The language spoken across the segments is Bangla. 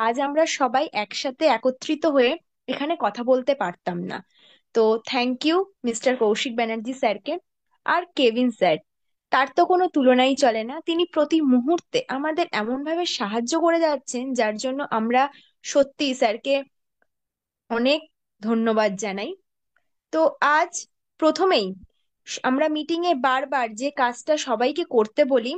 আজ আমরা সবাই একসাথে একত্রিত হয়ে এখানে কথা বলতে পারতাম না। তো thank you Mister Kaushik Banerjee স্যারকে। আর কেভিন স্যার, তার তো কোনো তুলনাই চলে না। তিনি প্রতি মুহূর্তে আমাদের এমন ভাবে সাহায্য করে যাচ্ছেন, যার জন্য আমরা সত্যি স্যারকে অনেক ধন্যবাদ জানাই। তো আজ প্রথমেই আমরা মিটিং এ বারবার যে কাজটা সবাইকে করতে বলি,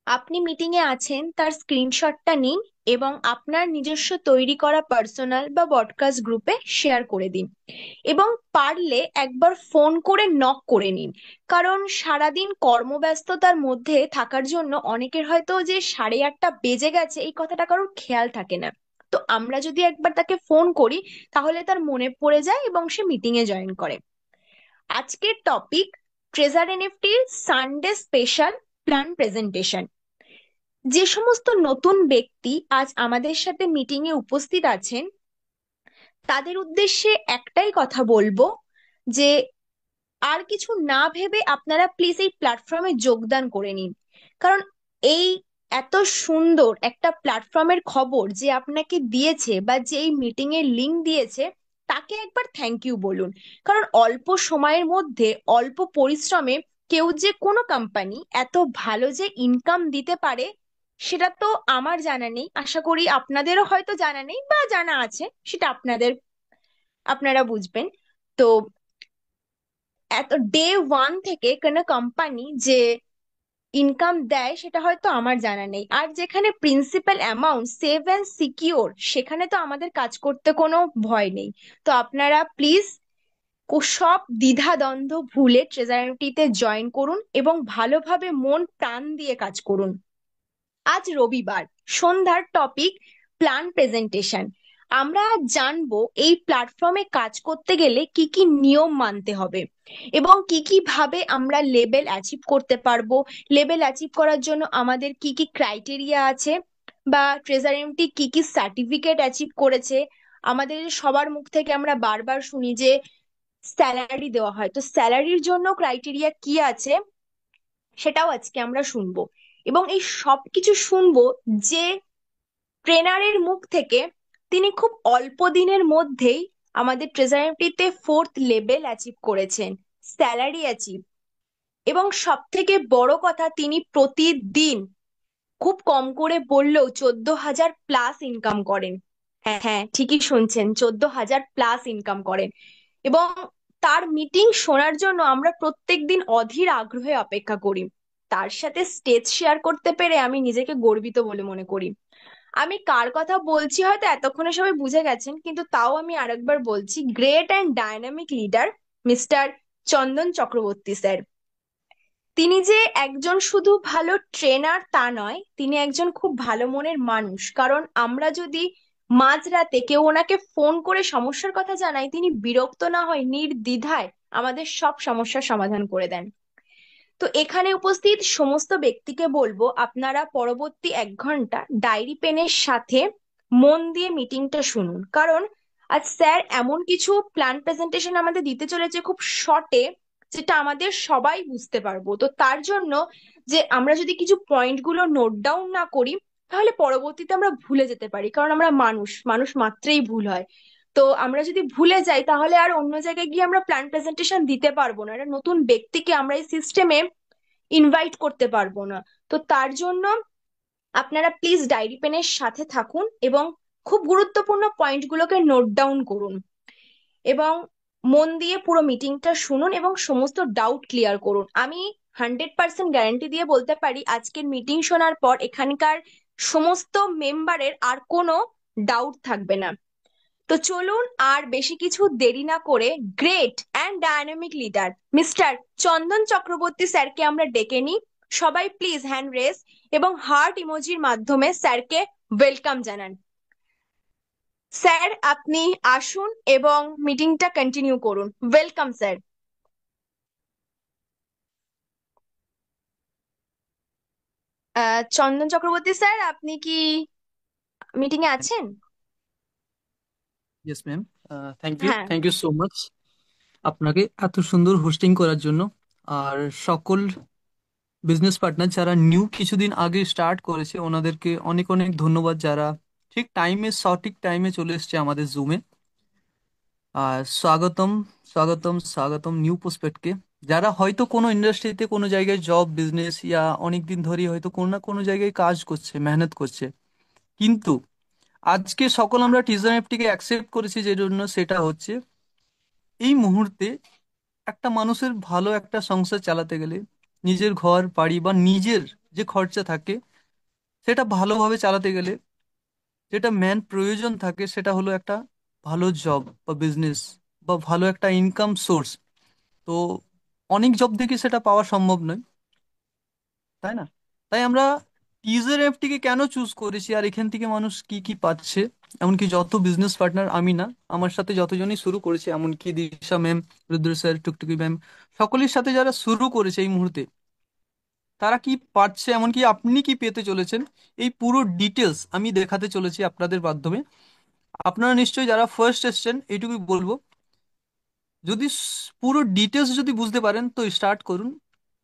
আপনি মিটিং এ আছেন তার স্ক্রিনশটটা নিন এবং আপনার নিজস্ব তৈরি করা পার্সোনাল বা ব্রডকাস্ট গ্রুপে শেয়ার করে দিন। এবং পারলে একবার ফোন করে নক করে নিন। কারণ সারাদিন কর্মব্যস্ততার মধ্যে থাকার জন্য অনেকের হয়তো যে 8:30 বেজে গেছে এই কথাটা কারোর খেয়াল থাকে না। তো আমরা যদি একবার তাকে ফোন করি, তাহলে তার মনে পড়ে যায় এবং সে মিটিং এ জয়েন করে। আজকের টপিক: ট্রেজার এনএফটির সানডে স্পেশাল প্ল্যান প্রেজেন্টেশন। যে সমস্ত নতুন ব্যক্তি আজ আমাদের সাথে মিটিং এ উপস্থিত আছেন, তাদের উদ্দেশ্যে একটাই কথা বলবো যে আর কিছু না ভেবে আপনারা প্লিজ এই প্ল্যাটফর্মে যোগদান করে নিন। কারণ এই এত সুন্দর একটা প্ল্যাটফর্মের খবর যে আপনাকে দিয়েছে বা যে এই মিটিং এর লিংক দিয়েছে, তাকে একবার থ্যাংক ইউ বলুন। কারণ অল্প সময়ের মধ্যে অল্প পরিশ্রমে কেউ যে কোনো কোম্পানি এত ভালো যে ইনকাম দিতে পারে, সেটা তো আমার জানা নেই। আশা করি আপনাদেরও হয়তো জানা নেই, বা জানা আছে সেটা আপনারা বুঝবেন। তো এত ডে ওয়ান থেকে কোনো কোম্পানি যে ইনকাম দেয় সেটা হয়তো আমার জানা নেই। আর যেখানে principal amount save and secure, সেখানে তো আমাদের কাজ করতে কোনো ভয় নেই। তো আপনারা প্লিজ সব দ্বিধা দ্বন্দ্ব ভুলে ট্রেজারিটিতে জয়েন করুন এবং ভালোভাবে মন প্রাণ দিয়ে কাজ করুন। আজ রবিবার, সন্ধ্যার টপিক: প্ল্যান প্রেজেন্টেশন। আমরা আজ জানবো এই প্ল্যাটফর্মে কাজ করতে গেলে কি কি নিয়ম মানতে হবে এবং কি কি ভাবে আমরা লেভেল অ্যাচিভ করতে পারবো। লেভেল অ্যাচিভ করার জন্য আমাদের কি কি ক্রাইটেরিয়া আছে, বা ট্রেজারিমটি কি কি সার্টিফিকেট অ্যাচিভ করেছে। আমাদের সবার মুখ থেকে আমরা বারবার শুনি যে স্যালারি দেওয়া হয়, তো স্যালারির জন্য ক্রাইটেরিয়া কি আছে সেটাও আজকে আমরা শুনবো। এবং এই সব কিছু শুনবো যে ট্রেনারের মুখ থেকে, তিনি খুব অল্প দিনের মধ্যেই আমাদের ট্রেজারিটিতে ফোর্থ লেভেল অ্যাচিভ করেছেন, স্যালারি অ্যাচিভ। এবং সব থেকে বড় কথা, তিনি প্রতিদিন খুব কম করে বললেও 14,000 প্লাস ইনকাম করেন। হ্যাঁ হ্যাঁ, ঠিকই শুনছেন, 14,000 প্লাস ইনকাম করেন। এবং তার মিটিং শোনার জন্য আমরা প্রত্যেকদিন অধীর আগ্রহে অপেক্ষা করি। তার সাথে স্টেজ শেয়ার করতে পেরে আমি নিজেকে গর্বিত বলে মনে করি। আমি কার কথা বলছি হয়তো এতক্ষণে সবাই বুঝে গেছেন, কিন্তু তাও আমি আরেকবার বলছি: great and dynamic leader mister Chandan Chakraborty sir. তিনি যে একজন শুধু ভালো ট্রেনার তা নয়, তিনি একজন খুব ভালো মনের মানুষ। কারণ আমরা যদি মাঝরাতে কেউ ওনাকে ফোন করে সমস্যার কথা জানাই, তিনি বিরক্ত না হয় নির্দ্বিধায় আমাদের সব সমস্যার সমাধান করে দেন। তো এখানে উপস্থিত সমস্ত ব্যক্তিকে বলবো, আপনারা পরবর্তী 1 ঘন্টা ডায়েরি পেনের সাথে মন দিয়ে মিটিংটা শুনুন। কারণ আজ স্যার এমন কিছু প্ল্যান প্রেজেন্টেশন আমাদের দিতে চলেছে খুব শর্টে, যেটা আমাদের সবাই বুঝতে পারবো। তো তার জন্য যে আমরা যদি কিছু পয়েন্ট গুলো নোট ডাউন না করি, তাহলে পরবর্তীতে আমরা ভুলে যেতে পারি। কারণ আমরা মানুষ, মানুষ মাত্রেই ভুল হয়। তো আমরা যদি ভুলে যাই, তাহলে আর অন্য জায়গায় গিয়ে আমরা প্ল্যান প্রেজেন্টেশন দিতে পারবো না। একটা নতুন ব্যক্তিকে আমরা এই সিস্টেমে ইনভাইট করতে পারবো না। তো তার জন্য আপনারা প্লিজ ডায়েরি পেনের সাথে থাকুন এবং খুব গুরুত্বপূর্ণ পয়েন্টগুলোকে নোট ডাউন করুন এবং মন দিয়ে পুরো মিটিংটা শুনুন এবং সমস্ত ডাউট ক্লিয়ার করুন। আমি 100% গ্যারান্টি দিয়ে বলতে পারি, আজকের মিটিং শোনার পর এখানকার সমস্ত মেম্বারের আর কোনো ডাউট থাকবে না। তো চলুন আর বেশি কিছু দেরি না করে great and dynamic leader mister Chandan Chakraborty স্যারকে আমরা ডেকে নিই। সবাই প্লিজ হ্যান্ড রেস এবং হার্ট ইমোজির মাধ্যমে স্যারকে ওয়েলকাম জানান। স্যার, আপনি আসুন এবং মিটিংটা কন্টিনিউ করুন। Welcome sir. Chandan Chakraborty sir, আপনি কি মিটিং এ আছেন? Yes ma'am. থ্যাংক ইউ হ্যাঁ। থ্যাংক ইউ সো মাচ আপনাকে এত সুন্দর হোস্টিং করার জন্য। আর সকল বিজনেস পার্টনার যারা নিউ কিছুদিন আগে স্টার্ট করেছে ওনাদেরকে অনেক অনেক ধন্যবাদ, যারা ঠিক টাইমে, সঠিক টাইমে চলে এসেছে আমাদের জুমে। আর স্বাগতম, স্বাগতম, স্বাগতম নিউ প্রসপেক্টকে। যারা হয়তো কোনো ইন্ডাস্ট্রিতে কোনো জায়গায় জব, বিজনেস ইয়া অনেক দিন ধরে হয়তো কোনো না কোনো জায়গায় কাজ করছে, মেহনত করছে, কিন্তু আজকে সকল আমরা টিজার অ্যাপটিকে অ্যাকসেপ্ট করেছি যে জন্য, সেটা হচ্ছে এই মুহূর্তে একটা মানুষের ভালো একটা সংসার চালাতে গেলে, নিজের ঘর বাড়ি বা নিজের যে খরচা থাকে সেটা ভালোভাবে চালাতে গেলে যেটা মেন প্রয়োজন থাকে সেটা হলো একটা ভালো জব বা বিজনেস বা ভালো একটা ইনকাম সোর্স। তো অনেক জব থেকে সেটা পাওয়া সম্ভব নয়, তাই না? তাই আমরা টিজার অ্যাপটিকে কেন চুজ করেছি আর এখান থেকে মানুষ কি কি পাচ্ছে, এমনকি যত বিজনেস পার্টনার, আমি না, আমার সাথে যতজনই শুরু করেছে, এমনকি দিশা ম্যাম, রুদ্র স্যার, টুকটুকি ম্যাম, সকলের সাথে যারা শুরু করেছে এই মুহূর্তে, তারা কি পাচ্ছে, এমনকি আপনি কি পেতে চলেছেন, এই পুরো ডিটেলস আমি দেখাতে চলেছি আপনাদের মাধ্যমে। আপনারা নিশ্চয়ই যারা ফার্স্ট এসছেন, এইটুকুই বলবো, যদি পুরো ডিটেলস যদি বুঝতে পারেন তো স্টার্ট করুন,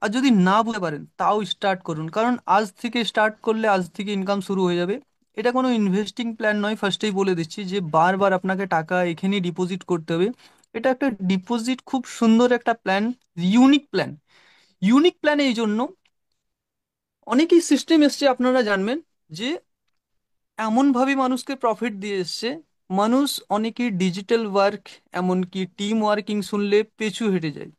আর যদি না বুঝতে পারেন তাও স্টার্ট করুন, কারণ আজ থেকে স্টার্ট করলে আজ থেকে ইনকাম শুরু হয়ে যাবে। এটা কোনো ইনভেস্টিং প্ল্যান নয়, ফার্স্টেই বলে দিচ্ছি যে বারবার আপনাকে টাকা এখানেই ডিপোজিট করতে হবে। এটা একটা ডিপোজিট, খুব সুন্দর একটা plan, unique plan. Unique plan এই জন্য, অনেকেই সিস্টেম এসছে আপনারা জানবেন যে এমনভাবে মানুষকে প্রফিট দিয়ে এসছে, মানুষ অনেকেই ডিজিটাল ওয়ার্ক, এমনকি টিম ওয়ার্কিং শুনলে পেছু হেঁটে যায়।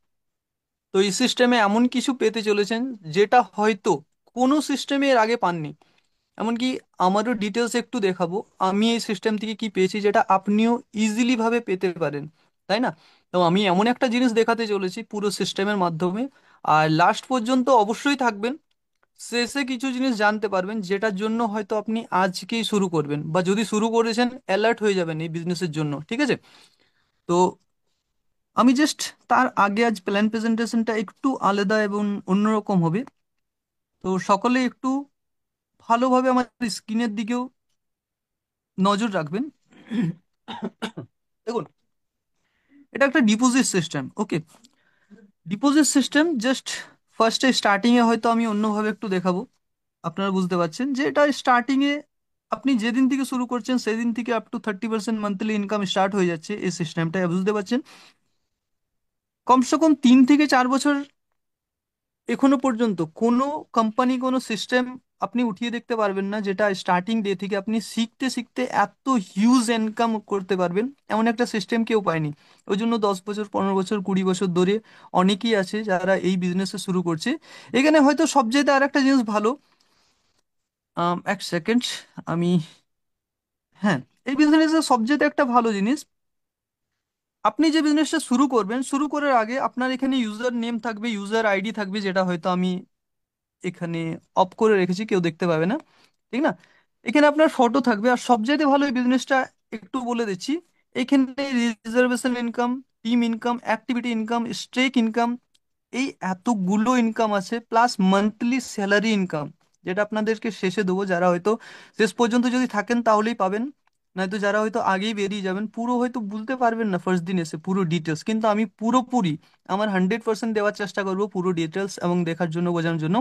তো এই সিস্টেমে এমন কিছু পেতে চলেছেন যেটা হয়তো কোনো সিস্টেমে এর আগে পাননি। এমনকি আমারও ডিটেলস একটু দেখাবো আমি এই সিস্টেম থেকে কি পেয়েছি, যেটা আপনিও ইজিলি ভাবে পেতে পারেন, তাই না? তো আমি এমন একটা জিনিস দেখাতে চলেছি পুরো সিস্টেমের মাধ্যমে। আর লাস্ট পর্যন্ত অবশ্যই থাকবেন, শেষে কিছু জিনিস জানতে পারবেন যেটার জন্য হয়তো আপনি আজকেই শুরু করবেন, বা যদি শুরু করেছেন অ্যালার্ট হয়ে যাবেন এই বিজনেসের জন্য, ঠিক আছে? তো আমি জাস্ট, তার আগে আজ প্ল্যান প্রেজেন্টেশনটা একটু আলাদা এবং অন্যরকম হবে। তো সকলে একটু ভালোভাবে আমার স্ক্রিনের দিকেও নজর রাখবেন। দেখুন, এটা একটা ডিপোজিট সিস্টেম, ওকে? ডিপোজিট সিস্টেম জাস্ট ফার্স্টে স্টার্টিং এ হয়তো আমি অন্যভাবে একটু দেখাবো। আপনারা বুঝতে পারছেন যে এটা স্টার্টিং এ আপনি যেদিন থেকে শুরু করছেন সেদিন থেকে up to 30% monthly income start হয়ে যাচ্ছে এই সিস্টেমটা, বুঝতে পারছেন? কমসে কম 3 থেকে 4 বছর এখনো পর্যন্ত কোনো কোম্পানি, কোনো সিস্টেম আপনি উঠিয়ে দেখতে পারবেন না যেটা স্টার্টিং ডে থেকে আপনি শিখতে শিখতে এত হিউজ ইনকাম করতে পারবেন, এমন একটা সিস্টেম কেউ পায়নি। ওই জন্য 10 বছর, 15 বছর, 20 বছর ধরে অনেকেই আছে যারা এই বিজনেসে শুরু করছে। এখানে হয়তো সবচেয়ে আর একটা জিনিস ভালো, এক সেকেন্ড, আমি, হ্যাঁ, এই বিজনেসের সবচেয়ে একটা ভালো জিনিস, আপনি যে বিজনেসটা শুরু করবেন, শুরু করার আগে আপনার এখানে ইউজার নেম থাকবে, ইউজার আইডি থাকবে, যেটা হয়তো আমি এখানে অফ করে রেখেছি, কেউ দেখতে পাবে না, ঠিক না? এখানে আপনার ফটো থাকবে, আর সবচাইতে ভালো এই বিজনেসটা একটু বলে দিচ্ছি, এখানে reservation income, team income, activity income, stack income, এই এতগুলো ইনকাম আছে, প্লাস মান্থলি স্যালারি ইনকাম, যেটা আপনাদেরকে শেষে দেবো। যারা হয়তো শেষ পর্যন্ত যদি থাকেন তাহলেই পাবেন, নয়তো যারা হয়তো আগেই বেরিয়ে যাবেন পুরো হয়তো বুঝতে পারবেন না ফার্স্ট দিন এসে পুরো ডিটেলস, কিন্তু আমি পুরোপুরি আমার 100% দেওয়ার চেষ্টা করবো পুরো ডিটেলস এবং দেখার জন্য, বোঝানোর জন্য।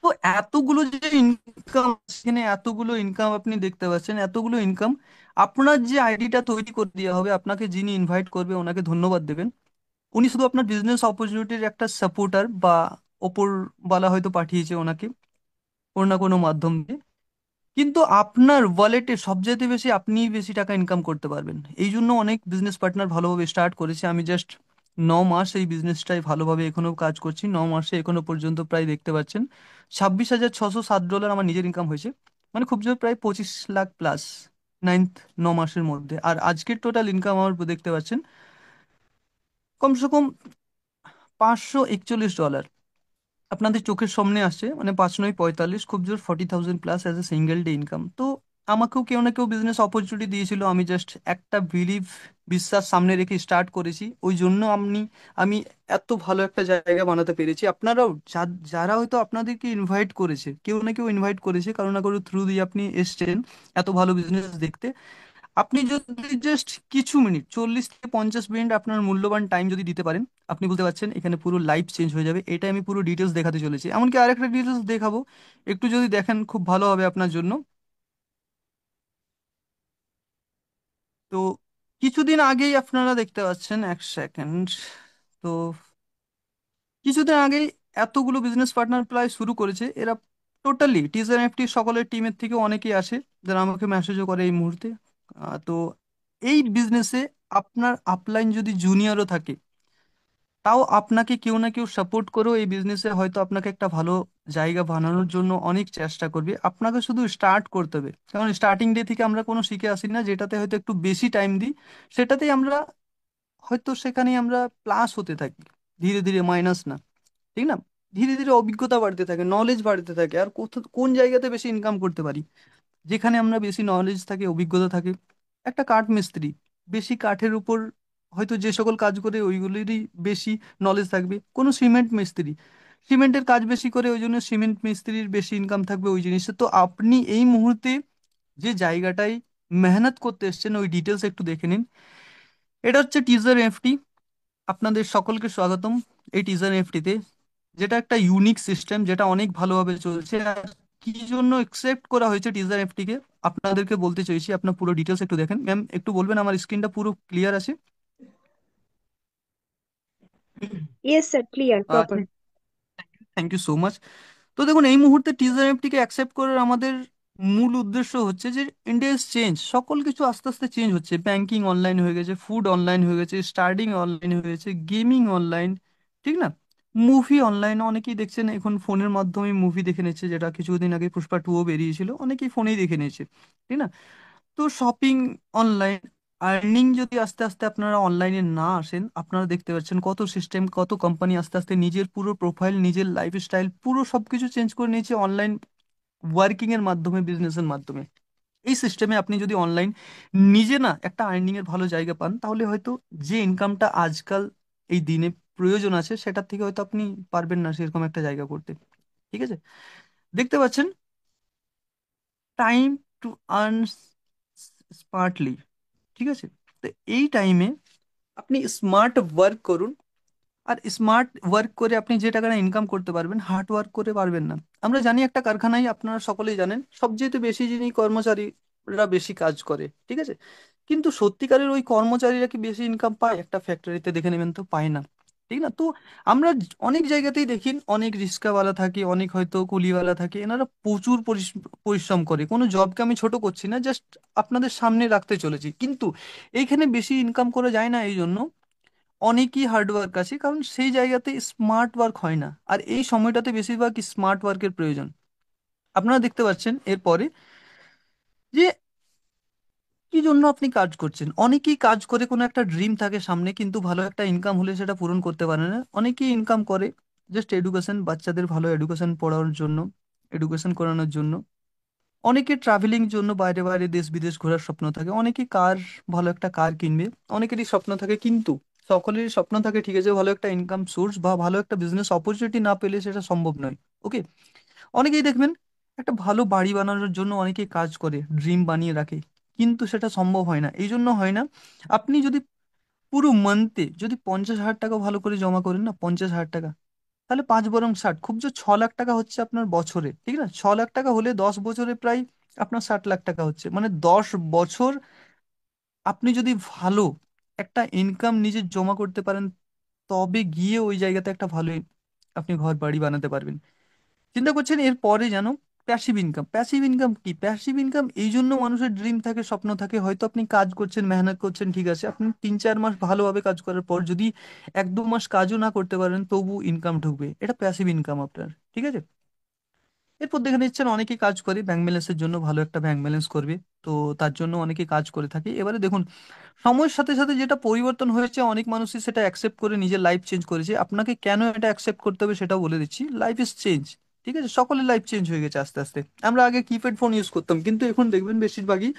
তো এতগুলো যে ইনকাম, এখানে এতগুলো ইনকাম আপনি দেখতে পাচ্ছেন, এতগুলো ইনকাম, আপনার যে আইডিটা তৈরি করে দেওয়া হবে, আপনাকে যিনি ইনভাইট করবে ওনাকে ধন্যবাদ দেবেন। উনি শুধু আপনার বিজনেস অপরচুনিটির একটা সাপোর্টার, বা ওপরওয়ালা হয়তো পাঠিয়েছে ওনাকে কোনো না কোনো মাধ্যমে, কিন্তু আপনার ওয়ালেটে সবচেয়ে বেশি আপনিই বেশি টাকা ইনকাম করতে পারবেন। এই জন্য অনেক বিজনেস পার্টনার ভালোভাবে স্টার্ট করেছে। আমি জাস্ট 9 মাস এই বিজনেসটাই ভালোভাবে এখনো কাজ করছি, 9 মাসে এখনো পর্যন্ত প্রায় দেখতে পাচ্ছেন 26,607 ডলার আমার নিজের ইনকাম হয়েছে, মানে খুব জোর প্রায় 25 লাখ প্লাস, 9 মাসের মধ্যে। আর আজকের টোটাল ইনকাম আমার দেখতে পাচ্ছেন কমসে কম 541 ডলার আপনাদের চোখের সামনে আসছে, মানে 5 9 45, খুব জোর 40,000 plus as a single day income. তো আমাকেও কেউ না কেউ বিজনেস অপরচুনিটি দিয়েছিল, আমি জাস্ট একটা বিশ্বাস সামনে রেখে স্টার্ট করেছি, ওই জন্য আমি এত ভালো একটা জায়গা বানাতে পেরেছি। আপনারাও যারা হয়তো আপনাদেরকে ইনভাইট করেছে, কেউ না কেউ ইনভাইট করেছে, কারো না কারো থ্রু দিয়ে আপনি এসছেন এত ভালো বিজনেস দেখতে। আপনি যদি জাস্ট কিছু মিনিট, 40 থেকে 50 মিনিট আপনার মূল্যবান টাইম যদি দিতে পারেন, আপনি বলতে পারছেন এখানে পুরো লাইফ চেঞ্জ হয়ে যাবে। এটা আমি পুরো ডিটেলস দেখাতে চলেছি, এমনকি আরেকটা ডিটেলস দেখাবো, একটু যদি দেখেন খুব ভালো হবে আপনার জন্য। তো কিছুদিন আগেই আপনারা দেখতে পাচ্ছেন, এক সেকেন্ড, তো কিছুদিন আগেই এতগুলো বিজনেস পার্টনার প্রায় শুরু করেছে এরা। টোটালি টিজার এফটি সকলের টিমের থেকে অনেকেই আসে, যারা আমাকে মেসেজও করে এই মুহূর্তে। তো এই বিজনেসে আপনার আপলাইন যদি জুনিয়রও থাকে, তাও আপনাকে কেউ না কেউ সাপোর্ট করেও এই বিজনেসে হয়তো আপনাকে একটা ভালো জায়গা বানানোর জন্য অনেক চেষ্টা করবে। আপনাকে শুধু স্টার্ট করতে হবে, কারণ স্টার্টিং ডে থেকে আমরা কোনো শিখে আসি না। যেটাতে হয়তো একটু বেশি টাইম দিই, সেটাতেই আমরা হয়তো সেখানেই আমরা প্লাস হতে থাকি, ধীরে ধীরে মাইনাস না। ঠিক না? ধীরে ধীরে অভিজ্ঞতা বাড়তে থাকে, নলেজ বাড়তে থাকে। আর কোন জায়গাতে বেশি ইনকাম করতে পারি? যেখানে আমরা বেশি নলেজ থাকে, অভিজ্ঞতা থাকে। একটা কাঠ মিস্ত্রি বেশি কাঠের উপর হয়তো যে সকল কাজ করে ওইগুলিরই বেশি নলেজ থাকবে। কোনো সিমেন্ট মিস্ত্রি সিমেন্টের কাজ বেশি করে, ওই জন্য সিমেন্ট মিস্ত্রির বেশি ইনকাম থাকবে ওই জিনিসে। তো আপনি এই মুহূর্তে যে জায়গাটায় মেহনত করতে এসেছেন ওই ডিটেলস একটু দেখে নিন। এটা হচ্ছে টিজার এফটি। আপনাদের সকলকে স্বাগতম এই টিজার এফটিতে, যেটা একটা ইউনিক সিস্টেম, যেটা অনেক ভালোভাবে চলছে। আর কি জন্য একসেপ্ট করা হয়েছে টিজার এফটি কে আপনাদেরকে বলতে চাইছি। আপনার পুরো ডিটেলস একটু দেখেন। ম্যাম একটু বলবেন আমার স্ক্রিনটা পুরো ক্লিয়ার আছে? Yes, sir. Clear, proper. Thank you so much. তো দেখুন, এই মুহূর্তে টিজার অ্যাপটিকে অ্যাকসেপ্ট করার আমাদের মূল উদ্দেশ্য হচ্ছে যে ইন্ডিয়াস চেঞ্জ, সকল কিছু আস্তে আস্তে চেঞ্জ হচ্ছে। ব্যাংকিং অনলাইন হয়ে গেছে, ফুড অনলাইন হয়ে গেছে, স্টাডিং অনলাইন হয়ে গেছে, গেমিং অনলাইন, ঠিক না? মুভি অনলাইন, অনেকেই দেখছেন এখন ফোনের মাধ্যমে মুভি দেখে নিচ্ছে, যেটা কিছুদিন আগে পুষ্পা 2ও বেরিয়েছিল, অনেকেই ফোনেই দেখে নিয়েছে। ঠিক না? তো শপিং অনলাইন, আর্নিং যদি আস্তে আস্তে আপনারা অনলাইনে না আসেন, আপনারা দেখতে পাচ্ছেন কত সিস্টেম, কত কোম্পানি আস্তে আস্তে নিজের পুরো প্রোফাইল, নিজের লাইফস্টাইল পুরো সবকিছু চেঞ্জ করে নিয়েছে অনলাইন ওয়ার্কিং এর মাধ্যমে, বিজনেসের মাধ্যমে। এই সিস্টেমে আপনি যদি অনলাইন নিজে না একটা আর্নিং এর ভালো জায়গা পান, তাহলে হয়তো যে ইনকামটা আজকাল এই দিনে প্রয়োজন আছে, সেটার থেকে হয়তো আপনি পারবেন না সেরকম একটা জায়গা করতে। ঠিক আছে? দেখতে পাচ্ছেন, টাইম টু আর্ন স্মার্টলি। ঠিক আছে? তো এই টাইমে আপনি স্মার্ট ওয়ার্ক করুন। আর স্মার্ট ওয়ার্ক করে আপনি যে টাকাটা ইনকাম করতে পারবেন, হার্ড ওয়ার্ক করে পারবেন না। আমরা জানি একটা কারখানায় আপনারা সকলেই জানেন সবচেয়ে বেশি যিনি কর্মচারীরা বেশি কাজ করে, ঠিক আছে? কিন্তু সত্যিকারের ওই কর্মচারীরা কি বেশি ইনকাম পায়? একটা ফ্যাক্টরিতে দেখে নেবেন তো পায় না। ঠিক না? তো আমরা অনেক জায়গাতেই দেখি, অনেক রিক্সাওয়ালা থাকে, অনেক হয়তো কুলিওয়ালা থাকে, এনারা প্রচুর পরিশ্রম করে। কোনো জবকে আমি ছোট করছি না, জাস্ট আপনাদের সামনে রাখতে চলেছি। কিন্তু এইখানে বেশি ইনকাম করা যায় না, এই জন্য অনেকই হার্ড ওয়ার্ক আছে, কারণ সেই জায়গাতে স্মার্ট ওয়ার্ক হয় না। আর এই সময়টাতে বেশিরভাগ স্মার্ট ওয়ার্কের প্রয়োজন। আপনারা দেখতে পাচ্ছেন এরপরে যে কি জন্য আপনি কাজ করছেন। অনেকেই কাজ করে, কোনো একটা ড্রিম থাকে সামনে, কিন্তু ভালো একটা ইনকাম হলে সেটা পূরণ করতে পারে না। অনেকেই ইনকাম করে জাস্ট এডুকেশন, বাচ্চাদের ভালো এডুকেশন পড়ানোর জন্য, এডুকেশন করানোর জন্য। অনেকে ট্রাভেলিং জন্য বাইরে বাইরে দেশ বিদেশ ঘোরার স্বপ্ন থাকে, অনেকে কার, ভালো একটা কার কিনবে, অনেকেরই স্বপ্ন থাকে। কিন্তু সকলেরই স্বপ্ন থাকে ঠিক আছে, ভালো একটা ইনকাম সোর্স বা ভালো একটা বিজনেস অপরচুনিটি না পেলে সেটা সম্ভব নয়। ওকে? অনেকেই দেখবেন একটা ভালো বাড়ি বানানোর জন্য অনেকেই কাজ করে, ড্রিম বানিয়ে রাখে, কিন্তু সেটা সম্ভব হয় না। এই জন্য হয় না, আপনি যদি পুরো মান্থে যদি 50,000 টাকা ভালো করে জমা করেন না, 50,000 টাকা, তাহলে 5 বরং 60, খুব জোর 6 লাখ টাকা হচ্ছে আপনার বছরে। ঠিক না? 6 লাখ টাকা হলে 10 বছরে প্রায় আপনার 60 লাখ টাকা হচ্ছে, মানে 10 বছর আপনি যদি ভালো একটা ইনকাম নিজে জমা করতে পারেন, তবে গিয়ে ওই জায়গাতে একটা ভালো আপনি ঘর বাড়ি বানাতে পারবেন। চিন্তা করছেন এর পরে জানো, প্যাসিভ ইনকাম। প্যাসিভ ইনকাম কি? প্যাসিভ ইনকাম এই জন্য মানুষের ড্রিম থাকে, স্বপ্ন থাকে। হয়তো আপনি কাজ করছেন, মেহনত করছেন, ঠিক আছে, আপনি 3-4 মাস ভালোভাবে কাজ করার পর যদি 1-2 মাস কাজও না করতে পারেন, তবু ইনকাম ঢুকবে, এটা প্যাসিভ ইনকাম আপনার। ঠিক আছে? এরপর দেখে নিচ্ছেন অনেকেই কাজ করে ব্যাংক ব্যালেন্সের জন্য, ভালো একটা ব্যাংক ব্যালেন্স করবে, তো তার জন্য অনেকে কাজ করে থাকে। এবারে দেখুন, সময়ের সাথে সাথে যেটা পরিবর্তন হয়েছে, অনেক মানুষই সেটা অ্যাকসেপ্ট করে নিজের লাইফ চেঞ্জ করেছে। আপনাকে কেন এটা অ্যাকসেপ্ট করতে হবে সেটাও বলে দিচ্ছি। Life is change. ঠিক আছে? সকলের লাইফ চেঞ্জ হয়ে গেছে আস্তে আস্তে। আমরা আগে কিপ্যাড ফোন ইউজ করতাম, কিন্তু এখন দেখবেন বেশিরভাগই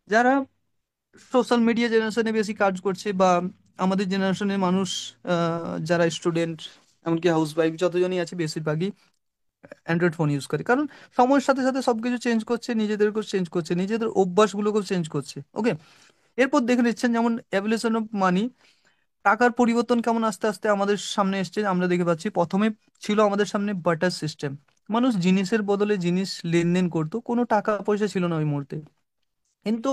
যারা সোশ্যাল মিডিয়া জেনারেশনে বেশি কাজ করছে, বা আমাদের জেনারেশনের মানুষ, যারা স্টুডেন্ট, এমনকি হাউস ওয়াইফ যতজনই আছে, বেশিরভাগই অ্যান্ড্রয়েড ফোন ইউজ করে। কারণ সময়ের সাথে সাথে সবকিছু চেঞ্জ করছে, নিজেদেরকেও চেঞ্জ করছে, নিজেদের অভ্যাসগুলোকেও চেঞ্জ করছে। ওকে? এরপর দেখে নিচ্ছেন যেমন অ্যাভলিউশন অফ মানি, টাকার পরিবর্তন কেমন আস্তে আস্তে আমাদের সামনে এসছে। আমরা দেখে পাচ্ছি প্রথমে ছিল আমাদের সামনে বাটার সিস্টেম। মানুষ জিনিসের বদলে জিনিস লেনদেন করতো, কোনো টাকা পয়সা ছিল না ওই মুহূর্তে। কিন্তু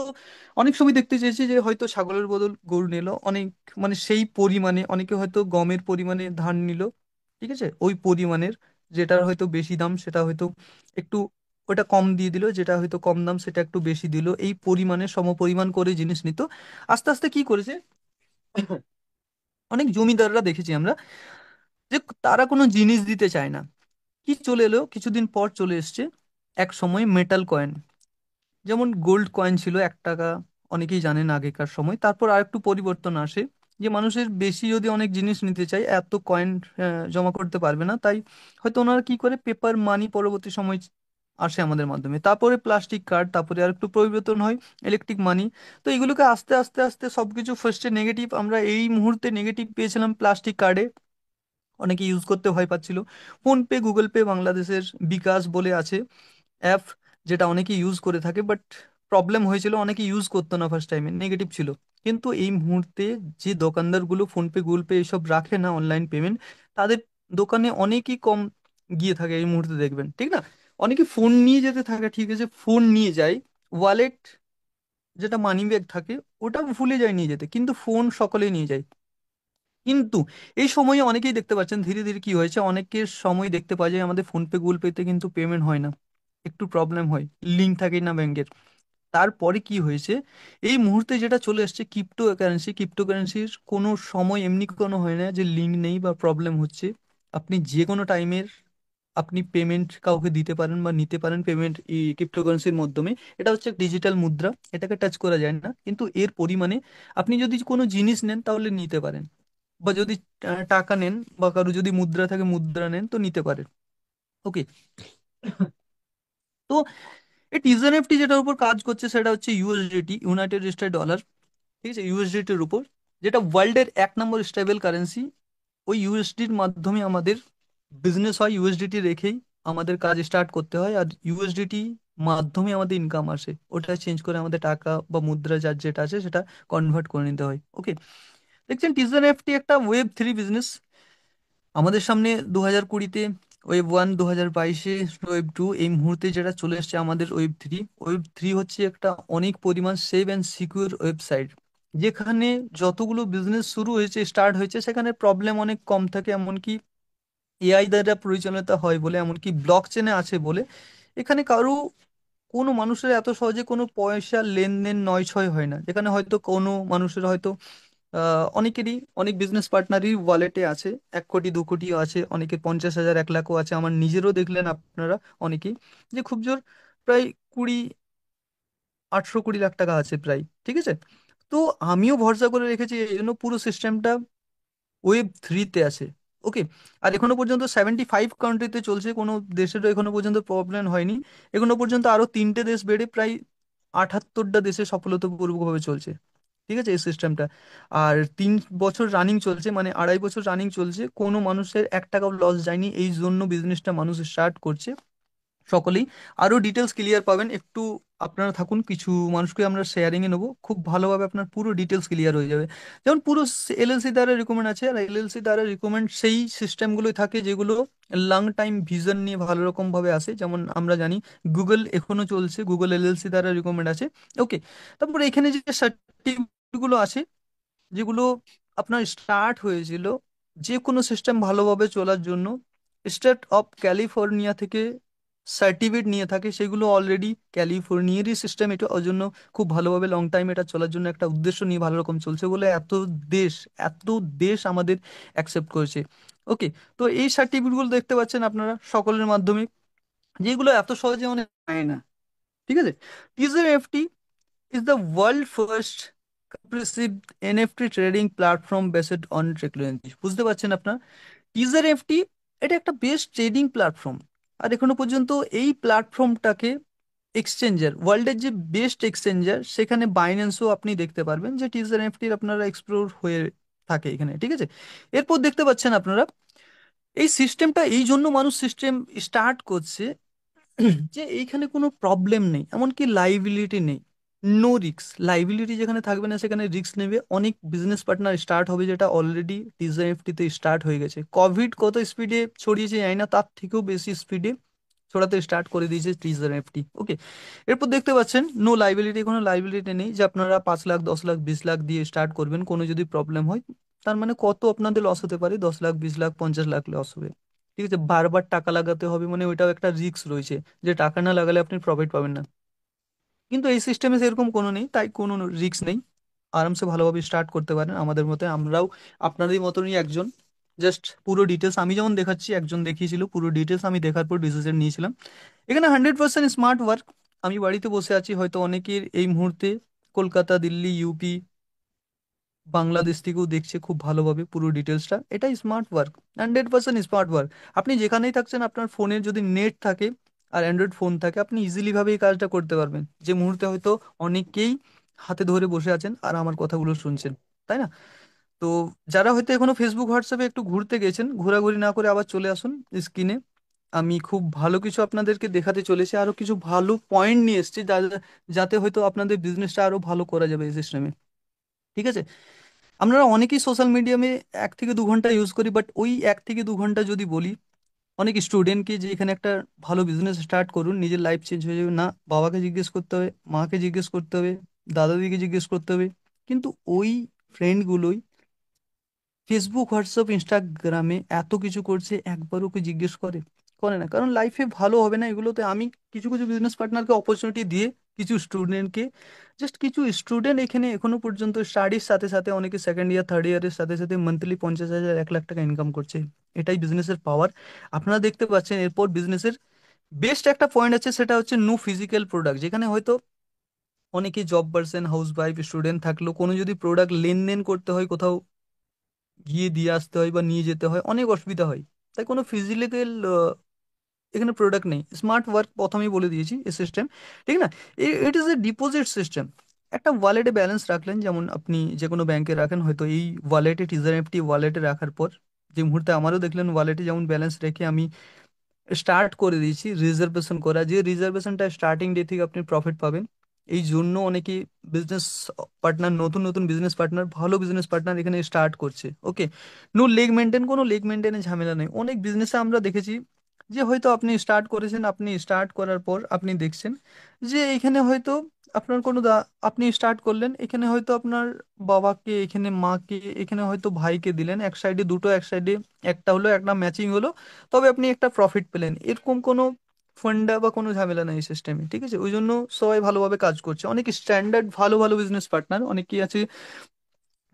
অনেক সময় দেখতে চেয়েছি যে হয়তো ছাগলের বদল গরু নিল অনেক, মানে সেই পরিমাণে অনেকে হয়তো গমের পরিমাণে ধান নিল, ঠিক আছে, ওই পরিমাণের, যেটার হয়তো বেশি দাম সেটা হয়তো একটু ওটা কম দিয়ে দিল, যেটা হয়তো কম দাম সেটা একটু বেশি দিল, এই পরিমাণে সমপরিমাণ করে জিনিস নিত। আস্তে আস্তে কি করেছে, অনেক জমিদাররা দেখেছি আমরা যে তারা কোনো জিনিস দিতে চায় না। কি চলে এলো কিছুদিন পর, চলে এসছে এক সময় মেটাল কয়েন। যেমন গোল্ড কয়েন ছিল 1 টাকা, অনেকেই জানেন আগেকার সময়, তারপর আর একটু পরিবর্তন আসে যে মানুষের বেশি যদি অনেক জিনিস নিতে চায় এত কয়েন জমা করতে পারবে না, তাই হয়তো ওনারা কি করে পেপার মানি পরবর্তী সময় আসে আমাদের মাধ্যমে, তারপরে প্লাস্টিক কার্ড, তারপরে আর একটু পরিবর্তন হয় ইলেকট্রিক মানি। তো এগুলোকে আস্তে আস্তে আস্তে সবকিছু ফার্স্টে নেগেটিভ, আমরা এই মুহূর্তে নেগেটিভ পেয়েছিলাম প্লাস্টিক কার্ডে, অনেকে ইউজ করতে ভয় পাচ্ছিল। ফোনপে, গুগল পে, বাংলাদেশের বিকাশ বলে আছে অ্যাপ, যেটা অনেকে ইউজ করে থাকে, বাট প্রবলেম হয়েছিল অনেকে ইউজ করতো না, ফার্স্ট টাইমে নেগেটিভ ছিল। কিন্তু এই মুহূর্তে যে দোকানদারগুলো ফোনপে, গুগল পে এসব রাখে না অনলাইন পেমেন্ট, তাদের দোকানে অনেকই কম গিয়ে থাকে এই মুহূর্তে, দেখবেন ঠিক না? অনেকে ফোন নিয়ে যেতে থাকে, ঠিক আছে, ফোন নিয়ে যায়, ওয়ালেট যেটা মানি ব্যাগ থাকে ওটা ভুলে যায় নিয়ে যেতে, কিন্তু ফোন সকলেই নিয়ে যায়। কিন্তু এই সময়ে অনেকেই দেখতে পাচ্ছেন ধীরে ধীরে কি হয়েছে, অনেকের সময় দেখতে পাওয়া যায় আমাদের ফোনপে, গুগল পেতে কিন্তু পেমেন্ট হয় না, একটু প্রবলেম হয়, লিঙ্ক থাকে না ব্যাংকের। তারপরে কি হয়েছে, এই মুহূর্তে যেটা চলে আসছে ক্রিপ্টো কারেন্সি, ক্রিপ্টো কারেন্সির কোনো সময় এমনি কোনো হয় না যে লিঙ্ক নেই বা প্রবলেম হচ্ছে। আপনি যে কোনো টাইমের আপনি পেমেন্ট কাউকে দিতে পারেন বা নিতে পারেন পেমেন্ট এই ক্রিপ্টোকারেন্সির মাধ্যমে। এটা হচ্ছে ডিজিটাল মুদ্রা, এটাকে টাচ করা যায় না, কিন্তু এর পরিমাণে আপনি যদি কোনো জিনিস নেন তাহলে নিতে পারেন, বা যদি টাকা নেন বা কারো যদি মুদ্রা থাকে মুদ্রা নেন তো নিতে পারেন। ওকে। তো এই টিজএনএফটি যেটার উপর কাজ করছে সেটা হচ্ছে ইউএসডিটি, ইউনাইটেড স্টেট ডলার, ঠিক আছে, ইউএসডিটির উপর, যেটা ওয়ার্ল্ডের 1 নম্বর স্টেবল কারেন্সি। ওই ইউএসডির মাধ্যমে আমাদের বিজনেস হয়, ইউএসডিটি রেখেই আমাদের কাজ স্টার্ট করতে হয়, আর ইউএসডিটি মাধ্যমে আমাদের ইনকাম আসে, ওটা চেঞ্জ করে আমাদের টাকা বা মুদ্রা যার যেটা আছে সেটা কনভার্ট করে নিতে হয়। ওকে। দেখছেন টিজএনএফটি একটা ওয়েব 3 বিজনেস। আমাদের সামনে 2020-তে ওয়েব 1, 2022-এ ওয়েব 2, এই মুহূর্তে যেটা চলে এসেছে আমাদের ওয়েব 3। ওয়েব 3 হচ্ছে একটা অনেক পরিমাণ সেভ অ্যান্ড সিকিউর ওয়েবসাইট, যেখানে যতগুলো বিজনেস শুরু হয়েছে স্টার্ট হয়েছে সেখানে প্রবলেম অনেক কম থাকে, এমনকি এআই দ্বারা পরিচালিত হয় বলে, এমনকি ব্লক চেনে আছে বলে এখানে কারো কোনো মানুষের এত সহজে কোনো পয়সা লেনদেন নয় ছয় হয় না, যেখানে হয়তো কোনো মানুষের হয়তো অনেকেরই অনেক বিজনেস পার্টনারই ওয়ালেটে আছে 1 কোটি 2 কোটিও আছে, অনেকের 50,000 1 লাখও আছে, আমার নিজেরও দেখলেন আপনারা অনেকেই, যে খুব জোর প্রায় 20, 800 কোটি লাখ টাকা আছে প্রায়, ঠিক আছে। তো আমিও ভরসা করে রেখেছি এই জন্য পুরো সিস্টেমটা ওয়েব 3-তে আছে। ওকে। আর এখনো পর্যন্ত 75 কান্ট্রিতে চলছে, কোনো দেশেরও এখনো পর্যন্ত প্রবলেম হয়নি। এখনো পর্যন্ত আরো 3টে দেশ বেড়ে প্রায় 78টা দেশে সফলতাপূর্বকভাবে চলছে, ঠিক আছে, এই সিস্টেমটা। আর 3 বছর রানিং চলছে, মানে 2.5 বছর রানিং চলছে, কোনো মানুষের 1 টাকাও লস যায়নি, এই জন্য বিজনেসটা মানুষ স্টার্ট করছে সকলেই। আরো ডিটেলস ক্লিয়ার পাবেন, একটু আপনারা থাকুন, কিছু মানুষকে আমরা শেয়ারিং এ নেবো, খুব ভালোভাবে আপনার পুরো ডিটেলস ক্লিয়ার হয়ে যাবে। যেমন পুরো এলএলসি দ্বারা রিকমেন্ড আছে, আর এলএলসি দ্বারা রিকমেন্ড সেই সিস্টেমগুলোই থাকে যেগুলো লং টাইম ভিজন নিয়ে ভালো রকম ভাবে আসে, যেমন আমরা জানি গুগল এখনো চলছে, গুগল এলএলসি দ্বারা রিকমেন্ড আছে। ওকে। তারপর এখানে যে সার্টিফিকেট গুলো আছে, যেগুলো আপনার স্টার্ট হয়েছিল যে কোনো সিস্টেম ভালোভাবে চলার জন্য, স্টেট অফ ক্যালিফোর্নিয়া থেকে সার্টিফিকেট নিয়ে থাকে, সেগুলো অলরেডি ক্যালিফোর্নিয়ারই সিস্টেম, এটা ওই জন্য খুব ভালোভাবে লং টাইম এটা চলার জন্য একটা উদ্দেশ্য নিয়ে ভালো রকম চলছে বলে দেশ এত দেশ আমাদের অ্যাকসেপ্ট করেছে। ওকে। তো এই সার্টিফিকেটগুলো দেখতে পাচ্ছেন আপনারা সকলের মাধ্যমে, যেগুলো এত সহজে মানে পায় না, ঠিক আছে। Teaser FT is the world first comprehensive NFT trading platform based on technology. বুঝতে পারছেন আপনার, টিজার এফটি এটা একটা বেস্ট ট্রেডিং প্ল্যাটফর্ম। আর এখনো পর্যন্ত এই প্ল্যাটফর্মটাকে এক্সচেঞ্জার, ওয়ার্ল্ডের যে বেস্ট এক্সচেঞ্জার সেখানে বাইন্যান্সও আপনি দেখতে পারবেন যে টিজার এফটির আপনারা এক্সপ্লোর হয়ে থাকে এখানে, ঠিক আছে। এরপর দেখতে পাচ্ছেন আপনারা এই সিস্টেমটা এই জন্য মানুষ সিস্টেম স্টার্ট করছে যে এইখানে কোনো প্রবলেম নেই, এমনকি লাইবিলিটি নেই, নো রিস্ক। লাইবিলিটি যেখানে থাকবে না সেখানে রিস্ক নেবে অনেক বিজনেস পার্টনার স্টার্ট হবে, যেটা অলরেডি টিজারএফটি তে স্টার্ট হয়ে গেছে। কোভিড কত স্পিডে ছড়িয়েছে জানি না, তার থেকেও বেশি স্পিডে ছড়াতে স্টার্ট করে দিয়েছে টিজার এফটি। ওকে, এরপর দেখতে পাচ্ছেন নো লাইবিলিটি, কোনো লাইবিলিটি নেই যে আপনারা 5 লাখ 10 লাখ 20 লাখ দিয়ে স্টার্ট করবেন, কোনো যদি প্রবলেম হয় তার মানে কত আপনাদের লস হতে পারে, 10 লাখ 20 লাখ 50 লাখ লস হবে। ঠিক আছে, বারবার টাকা লাগাতে হবে, মানে ওইটাও একটা রিস্ক রয়েছে যে টাকা না লাগালে আপনি প্রফিট পাবেন না। কিন্তু এই সিস্টেমে সেরকম কোনো নেই, তাই কোনো রিস্ক নেই, আরামসে ভালোভাবে স্টার্ট করতে পারেন আমাদের মতে। আমরাও আপনাদের মতনই একজন, জাস্ট পুরো ডিটেলস আমি যেমন দেখাচ্ছি একজন দেখিয়েছিল, পুরো ডিটেলস আমি দেখার পর ডিসিশন নিয়েছিলাম। এখানে 100% স্মার্ট ওয়ার্ক। আমি বাড়িতে বসে আছি, হয়তো অনেকের এই মুহূর্তে কলকাতা, দিল্লি, ইউপি, বাংলাদেশ থেকেও দেখছে খুব ভালোভাবে পুরো ডিটেলসটা। এটাই স্মার্ট ওয়ার্ক, 100% স্মার্ট ওয়ার্ক। আপনি যেখানেই থাকছেন আপনার ফোনের যদি নেট থাকে আর অ্যান্ড্রয়েড ফোন থাকে, আপনি ইজিলি ভাবে এই কাজটা করতে পারবেন, যে মুহূর্তে হয়তো অনেকেই হাতে ধরে বসে আছেন আর আমার কথাগুলো শুনছেন, তাই না? তো যারা হয়তো এখনো ফেসবুক হোয়াটসঅ্যাপে একটু ঘুরতে গেছেন, ঘোরাঘুরি না করে আবার চলে আসুন স্ক্রিনে। আমি খুব ভালো কিছু আপনাদেরকে দেখাতে চলেছি, আরো কিছু ভালো পয়েন্ট নিয়ে এসেছি যাতে হয়তো আপনাদের বিজনেসটা আরো ভালো করা যাবে এই সিস্টেমে। ঠিক আছে, আমরা অনেকেই সোশ্যাল মিডিয়ামে 1 থেকে 2 ঘন্টা ইউজ করি, বাট ওই 1 থেকে 2 ঘন্টা যদি বলি অনেক স্টুডেন্টকে যে এখানে একটা ভালো বিজনেস স্টার্ট করুন, নিজের লাইফ চেঞ্জ হয়ে যাবে না, বাবাকে জিজ্ঞেস করতে হবে, মাকে জিজ্ঞেস করতে হবে, দাদাদিকে জিজ্ঞেস করতে হবে। কিন্তু ওই ফ্রেন্ডগুলোই ফেসবুক হোয়াটসঅ্যাপ ইনস্টাগ্রামে এত কিছু করছে, একবার ওকে জিজ্ঞেস করে না, কারণ লাইফে ভালো হবে না এগুলোতে। আমি কিছু কিছু বিজনেস পার্টনারকে অপরচুনিটি দিয়ে, কিছু স্টুডেন্টকে, জাস্ট কিছু স্টুডেন্ট এখানে এখনো পর্যন্ত স্টাডির সাথে সাথে অনেকে সেকেন্ড ইয়ার থার্ড ইয়ারের সাথে সাথে মান্থলি 50,000 1 লাখ টাকা ইনকাম করছে। এটাই বিজনেসের পাওয়ার। আপনারা দেখতে পাচ্ছেন এরপর বিজনেসের বেস্ট একটা পয়েন্ট আছে, সেটা হচ্ছে নো ফিজিক্যাল প্রোডাক্ট। যেখানে হয়তো অনেকে job person, house wife, student থাকলেও কোনো যদি প্রোডাক্ট লেনদেন করতে হয়, কোথাও গিয়ে দিয়ে আসতে হয় বা নিয়ে যেতে হয়, অনেক অসুবিধা হয়। তাই কোনো ফিজিক্যাল এখানে প্রোডাক্ট নেই। স্মার্ট ওয়ার্ক প্রথমেই বলে দিয়েছি এই সিস্টেম, ঠিক না? It is a deposit system. একটা ওয়ালেটে ব্যালেন্স রাখলেন, যেমন আপনি যে কোনো ব্যাংকে রাখেন, হয়তো এই ওয়ালেটে টিজার এফটি ওয়ালেটে রাখার পর যে মুহূর্তে আমারও দেখলেন ওয়ালেটে যেমন ব্যালেন্স রেখে আমি স্টার্ট করে দিয়েছি রিজার্ভেশন করা, যে রিজার্ভেশনটা স্টার্টিং ডে থেকে আপনি প্রফিট পাবেন। এই জন্য অনেকে বিজনেস পার্টনার, নতুন নতুন বিজনেস পার্টনার, ভালো বিজনেস পার্টনার এখানে স্টার্ট করছে। ওকে, নো লেগ মেনটেন, কোনো লেগ মেনটেনের ঝামেলা নেই। অনেক বিজনেসে আমরা দেখেছি যে হয়তো আপনি স্টার্ট করেছেন, আপনি স্টার্ট করার পর আপনি দেখছেন যে এখানে হয়তো আপনার কোনো আপনি স্টার্ট করলেন, এখানে হয়তো আপনার বাবাকে, এখানে মাকে, এখানে হয়তো ভাইকে দিলেন, এক সাইডে দুটো, এক সাইডে একটা হলো, একটা ম্যাচিং হলো, তবে আপনি একটা প্রফিট পেলেন। এরকম কোনো ফান্ডা বা কোনো ঝামেলা নেই সিস্টেমে। ঠিক আছে, ওই জন্য সবাই ভালোভাবে কাজ করছে। অনেক স্ট্যান্ডার্ড ভালো ভালো বিজনেস পার্টনার অনেকেই আছে,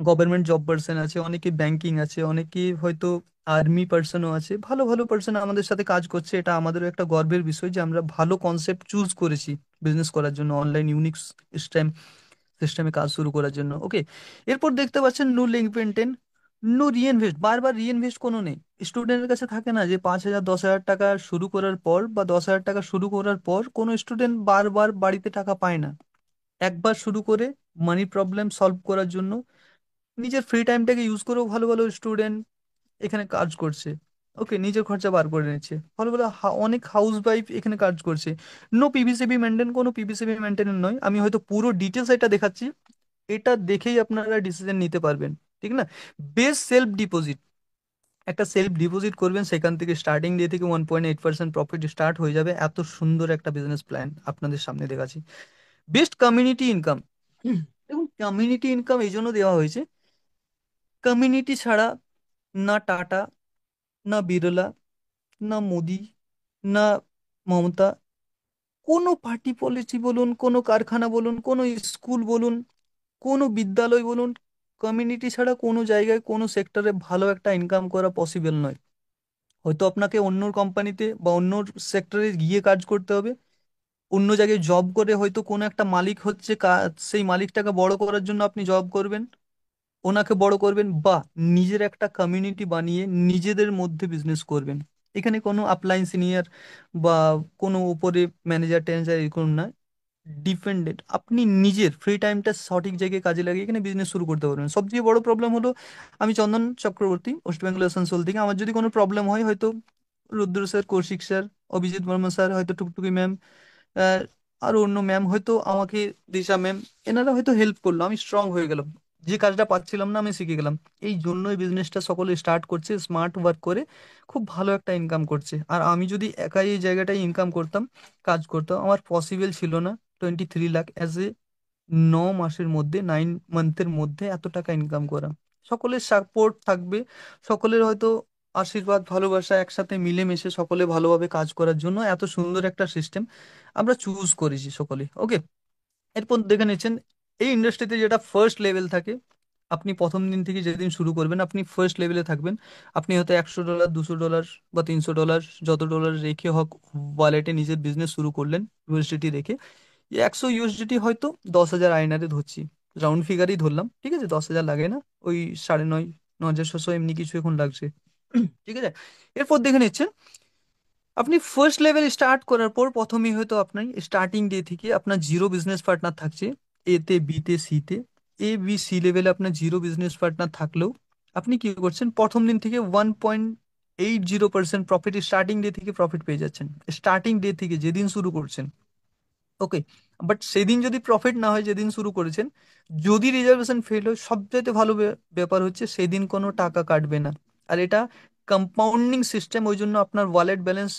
গভর্নমেন্ট জব পার্সন আছে, অনেকে ব্যাংকিং আছে, অনেকে হয়তো আর্মি পার্সনও আছে, ভালো ভালো পার্সন আমাদের সাথে কাজ করছে। এটা আমাদেরও একটা গর্বের বিষয় যে আমরা ভালো কনসেপ্ট চুজ করেছি বিজনেস করার জন্য, অনলাইন ইউনিক্স সিস্টেম সিস্টেমে কাজ শুরু করার জন্য। ওকে, এরপর দেখতে পাচ্ছেন no link maintain, no reinvest. বারবার রিইনভেস্ট কোনো নেই। স্টুডেন্টের কাছে থাকে না যে 5,000 10,000 টাকা শুরু করার পর বা 10,000 টাকা শুরু করার পর কোনো স্টুডেন্ট বারবার বাড়িতে টাকা পায় না। একবার শুরু করে মানি প্রবলেম সলভ করার জন্য নিজের ফ্রি টাইমটাকে ইউজ করেও ভালো ভালো স্টুডেন্ট এখানে কাজ করছে। ওকে, নিজের খরচা বার করে নিচ্ছে, ভালো ভালো অনেক হাউস ওয়াইফ এখানে কাজ করছে। নো পিভিসিবি মেনটেন, কোনো পিভিসিবি মেনটেন নয়। আমি হয়তো পুরো ডিটেলস এটা দেখাচ্ছি, এটা দেখেই আপনারা ডিসিশন নিতে পারবেন, ঠিক না? বেস সেলফ ডিপোজিট, একটা সেলফ ডিপোজিট করবেন, সেখান থেকে স্টার্টিং ডে থেকে 1.8% প্রফিট স্টার্ট হয়ে যাবে। এত সুন্দর একটা বিজনেস প্ল্যান আপনাদের সামনে দেখাচ্ছি। Best community income. দেখুন, কমিউনিটি ইনকাম এই জন্য দেওয়া হয়েছে, কমিউনিটি ছাড়া না টাটা, না বিড়লা, না মোদি, না মমতা, কোনো পার্টি পলিসি বলুন, কোনো কারখানা বলুন, কোনো স্কুল বলুন, কোনো বিদ্যালয় বলুন, কমিউনিটি ছাড়া কোনো জায়গায় কোনো সেক্টরে ভালো একটা ইনকাম করা পসিবল নয়। হয়তো আপনাকে অন্য কোম্পানিতে বা অন্য সেক্টরে গিয়ে কাজ করতে হবে, অন্য জায়গায় জব করে হয়তো কোনো একটা মালিক হচ্ছে, সেই মালিকটাকে বড় করার জন্য আপনি জব করবেন, ওনাকে বড় করবেন, বা নিজের একটা কমিউনিটি বানিয়ে নিজেদের মধ্যে বিজনেস করবেন। এখানে কোনো আপলাইন সিনিয়র বা কোনো উপরে ম্যানেজার ট্যানেজার এরকম না, ডিপেন্ডেন্ট। আপনি নিজের ফ্রি টাইমটা সঠিক জায়গায় কাজে লাগিয়ে এখানে বিজনেস শুরু করতে পারবেন। সবচেয়ে বড় প্রবলেম হলো, আমি চন্দন চক্রবর্তী, ওয়েস্ট বেঙ্গল আসানসোল থেকে, আমার যদি কোনো প্রবলেম হয়, হয়তো Rudra sir, Kaushik sir, Abhijit Barma sir, হয়তো টুকটুকি ম্যাম, আর অন্য ম্যাম হয়তো আমাকে, দিশা ম্যাম, এনারা হয়তো হেল্প করলো, আমি স্ট্রং হয়ে গেলাম। যে কাজটা পাচ্ছিলাম না আমি শিখে গেলাম। এই জন্যই বিজনেসটা সকলে স্টার্ট করছে, স্মার্ট ওয়ার্ক করে খুব ভালো একটা ইনকাম করছে। আর আমি যদি একাই এই জায়গাটায় ইনকাম করতাম, কাজ করতাম, আমার পসিবল ছিল না 23 লাখ অ্যাজ এ 9 মাসের মধ্যে, 9 মান্থের মধ্যে এত টাকা ইনকাম করা। সকলের সাপোর্ট থাকবে, সকলের হয়তো আশীর্বাদ ভালোবাসা একসাথে মিলেমিশে সকলে ভালোভাবে কাজ করার জন্য এত সুন্দর একটা সিস্টেম আমরা চুজ করেছি সকলে। ওকে, এরপর দেখে নিচ্ছেন এই ইন্ডাস্ট্রিতে যেটা ফার্স্ট লেভেল থাকে। আপনি প্রথম দিন থেকে যেদিন শুরু করবেন আপনি ফার্স্ট লেভেলে থাকবেন। আপনি হয়তো $100, $200 বা $300, যত ডলার রেখে হোক ওয়ালেটে নিজের বিজনেস শুরু করলেন ইউএসডিটি রেখে। এই 100 ইউএসডিটি হয়তো 10,000 আইনারে ধরছি, রাউন্ড ফিগারই ধরলাম, ঠিক আছে, 10,000 লাগে না, ওই 9.5, 9,600 এমনি কিছু এখন লাগছে। ঠিক আছে, এরপর দেখে নিচ্ছেন আপনি ফার্স্ট লেভেল স্টার্ট করার পর প্রথমেই হয়তো আপনার স্টার্টিং ডে থেকে আপনার জিরো বিজনেস পার্টনার থাকছে, এতে বিতে সিতে। ABC লেভেলে আপনার জিরো বিজনেস পার্টনার থাকলেও আপনি কি করছেন, প্রথম দিন থেকে 1.80% প্রফিট, স্টার্টিং ডে থেকে প্রফিট পেয়ে যাচ্ছেন, স্টার্টিং ডে থেকে যেদিন শুরু করছেন। ওকে, বাট সেদিন যদি প্রফিট না হয় যেদিন শুরু করেছেন, যদি রিজার্ভেশন ফেল হয়, সবচাইতে ভালো ব্যাপার হচ্ছে সেদিন কোনো টাকা কাটবে না। আর এটা কম্পাউন্ডিং সিস্টেম, ওই জন্য আপনার ওয়ালেট ব্যালেন্স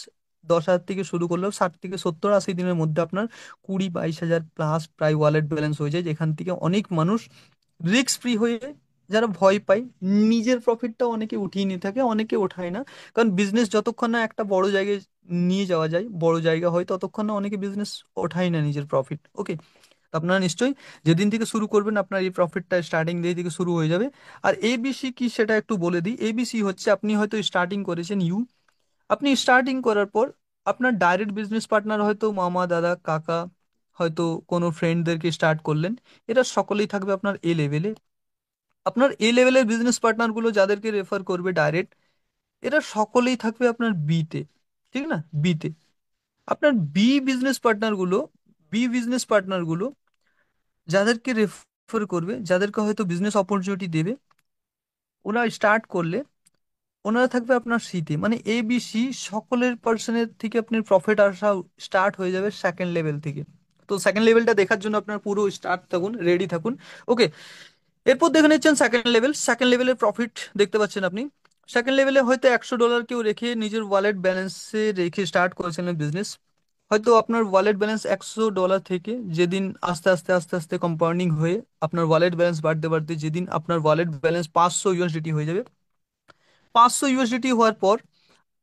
10,000 থেকে শুরু করলেও 60 থেকে 70 80 দিনের মধ্যে আপনার 20 22 হাজার প্লাস প্রায় ওয়ালেট ব্যালেন্স হয়ে যায়, যেখান থেকে অনেক মানুষ রিস্ক ফ্রি হয়ে, যারা ভয় পায়, নিজের প্রফিটটা অনেকে উঠিয়ে নিয়ে থাকে, অনেকে ওঠায় না। কারণ বিজনেস যতক্ষণ না একটা বড় জায়গায় নিয়ে যাওয়া যায়, বড় জায়গা হয়, ততক্ষণ না অনেকে বিজনেস ওঠায় না নিজের প্রফিট। ওকে, আপনারা নিশ্চয়ই যেদিন থেকে শুরু করবেন আপনার এই প্রফিটটা স্টার্টিং ডে থেকে শুরু হয়ে যাবে। আর ABC কি সেটা একটু বলে দিই। ABC হচ্ছে আপনি হয়তো স্টার্টিং করেছেন আপনি স্টার্টিং করার পর আপনার ডাইরেক্ট বিজনেস পার্টনার হয়তো মামা দাদা কাকা, হয়তো কোনো ফ্রেন্ডদেরকে স্টার্ট করলেন, এরা সকলেই থাকবে আপনার এ লেভেলে। আপনার এ লেভেলের বিজনেস পার্টনারগুলো যাদেরকে রেফার করবে ডাইরেক্ট, এরা সকলেই থাকবে আপনার বিতে, ঠিক না, বিতে। আপনার বি বিজনেস পার্টনারগুলো যাদেরকে রেফার করবে, যাদেরকে হয়তো বিজনেস অপরচুনিটি দেবে, ওরা স্টার্ট করলে ওনারা থাকবে আপনার সিতে। মানে ABC সকলের পার্সনের থেকে আপনার প্রফিট আসা স্টার্ট হয়ে যাবে সেকেন্ড লেভেল থেকে। তো সেকেন্ড লেভেলটা দেখার জন্য আপনার পুরো স্টার্ট থাকুন, রেডি থাকুন। ওকে, এরপর দেখে নিচ্ছেন সেকেন্ড লেভেলের প্রফিট দেখতে পাচ্ছেন আপনি। সেকেন্ড লেভেলে হয়তো $100 কেউ রেখে নিজের ওয়ালেট ব্যালেন্সে রেখে স্টার্ট করেছিলেন বিজনেস। হয়তো আপনার ওয়ালেট ব্যালেন্স $100 থেকে যেদিন আস্তে আস্তে আস্তে আস্তে কম্পাউন্ডিং হয়ে আপনার ওয়ালেট ব্যালেন্স বাড়তে বাড়তে যেদিন আপনার ওয়ালেট ব্যালেন্স 500 USDT হয়ে যাবে, 500 USDT হওয়ার পর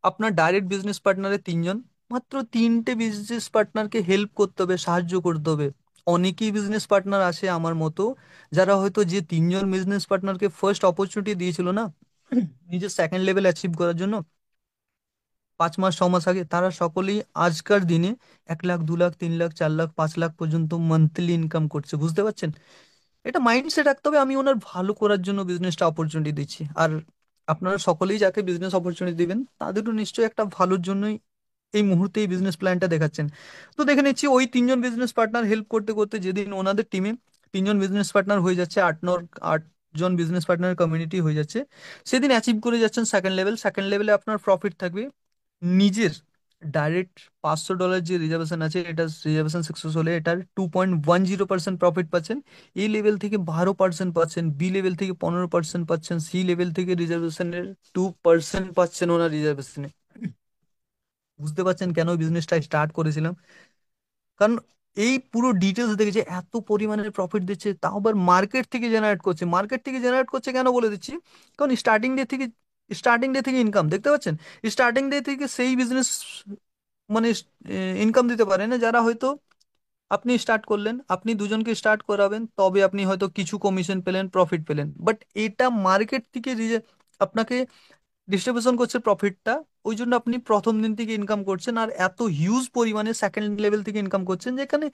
আপনার ডাইরেক্ট বিজনেস পার্টনারের তিনজন, মাত্র তিনটে বিজনেস পার্টনারকে হেল্প করতে হবে, সাহায্য করতে হবে। অনেকেই বিজনেস পার্টনার আছে আমার মতো, যারা হয়তো যে তিনজন বিজনেস পার্টনারকে ফার্স্ট অপরচুনিটি দিয়েছিল না নিজের সেকেন্ড লেভেল অ্যাচিভ করার জন্য 5 মাস 6 মাস আগে, তারা সকলেই আজকার দিনে 1 লাখ 2 লাখ 3 লাখ 4 লাখ 5 লাখ পর্যন্ত মান্থলি ইনকাম করছে, বুঝতে পারছেন। এটা মাইন্ডসেট রাখতে হবে আমি ওনার ভালো করার জন্য বিজনেসটা অপরচুনিটি দিচ্ছি। আর আপনারা সকলেই যাকে বিজনেস অপরচুনিটি দিবেন তাদেরও নিশ্চয়ই একটা ভালোর জন্যই এই মুহূর্তে এই বিজনেস প্ল্যানটা দেখাচ্ছেন। তো দেখে নিচ্ছি ওই তিনজন বিজনেস পার্টনার হেল্প করতে করতে যেদিন ওনাদের টিমে তিনজন বিজনেস পার্টনার হয়ে যাচ্ছে, 8জন বিজনেস পার্টনার কমিউনিটি হয়ে যাচ্ছে, সেদিন অ্যাচিভ করে যাচ্ছেন সেকেন্ড লেভেলে আপনার প্রফিট থাকবে নিজের ডাইরেক্ট $500 যে রিজার্ভেশন আছে, এটা রিজার্ভেশন সাকসেস হলে এটার 2.10% প্রফিট পাচ্ছেন। এ লেভেল থেকে 12% পাচ্ছেন, বি লেভেল থেকে 15% পাচ্ছেন, সি লেভেল থেকে রিজার্ভেশনের 2% পাচ্ছেন ওনার রিজার্ভেশনে। বুঝতে পারছেন কেন বিজনেসটা স্টার্ট করেছিলাম? কারণ এই পুরো ডিটেলস দেখে যে এত পরিমাণের প্রফিট দিচ্ছে, তাও আবার মার্কেট থেকে জেনারেট করছে কেন বলে দিচ্ছি। কারণ স্টার্টিং ডে থেকে ইনকাম দেখতে পাচ্ছেন। স্টার্টিং ডে থেকে সেই বিজনেস মানে ইনকাম দিতে পারে না যারা হয়তো, আপনি স্টার্ট করলেন, আপনি দুজনকে স্টার্ট করাবেন, তবে আপনি হয়তো কিছু কমিশন পেলেন, প্রফিট পেলেন, বাট এটা মার্কেট থেকে আপনাকে ডিস্ট্রিবিউশন করছে প্রফিটটা। ওই জন্য আপনি প্রথম দিন থেকে ইনকাম করছেন, আর এত হিউজ পরিমাণে সেকেন্ড লেভেল থেকে ইনকাম করছেন, যেখানে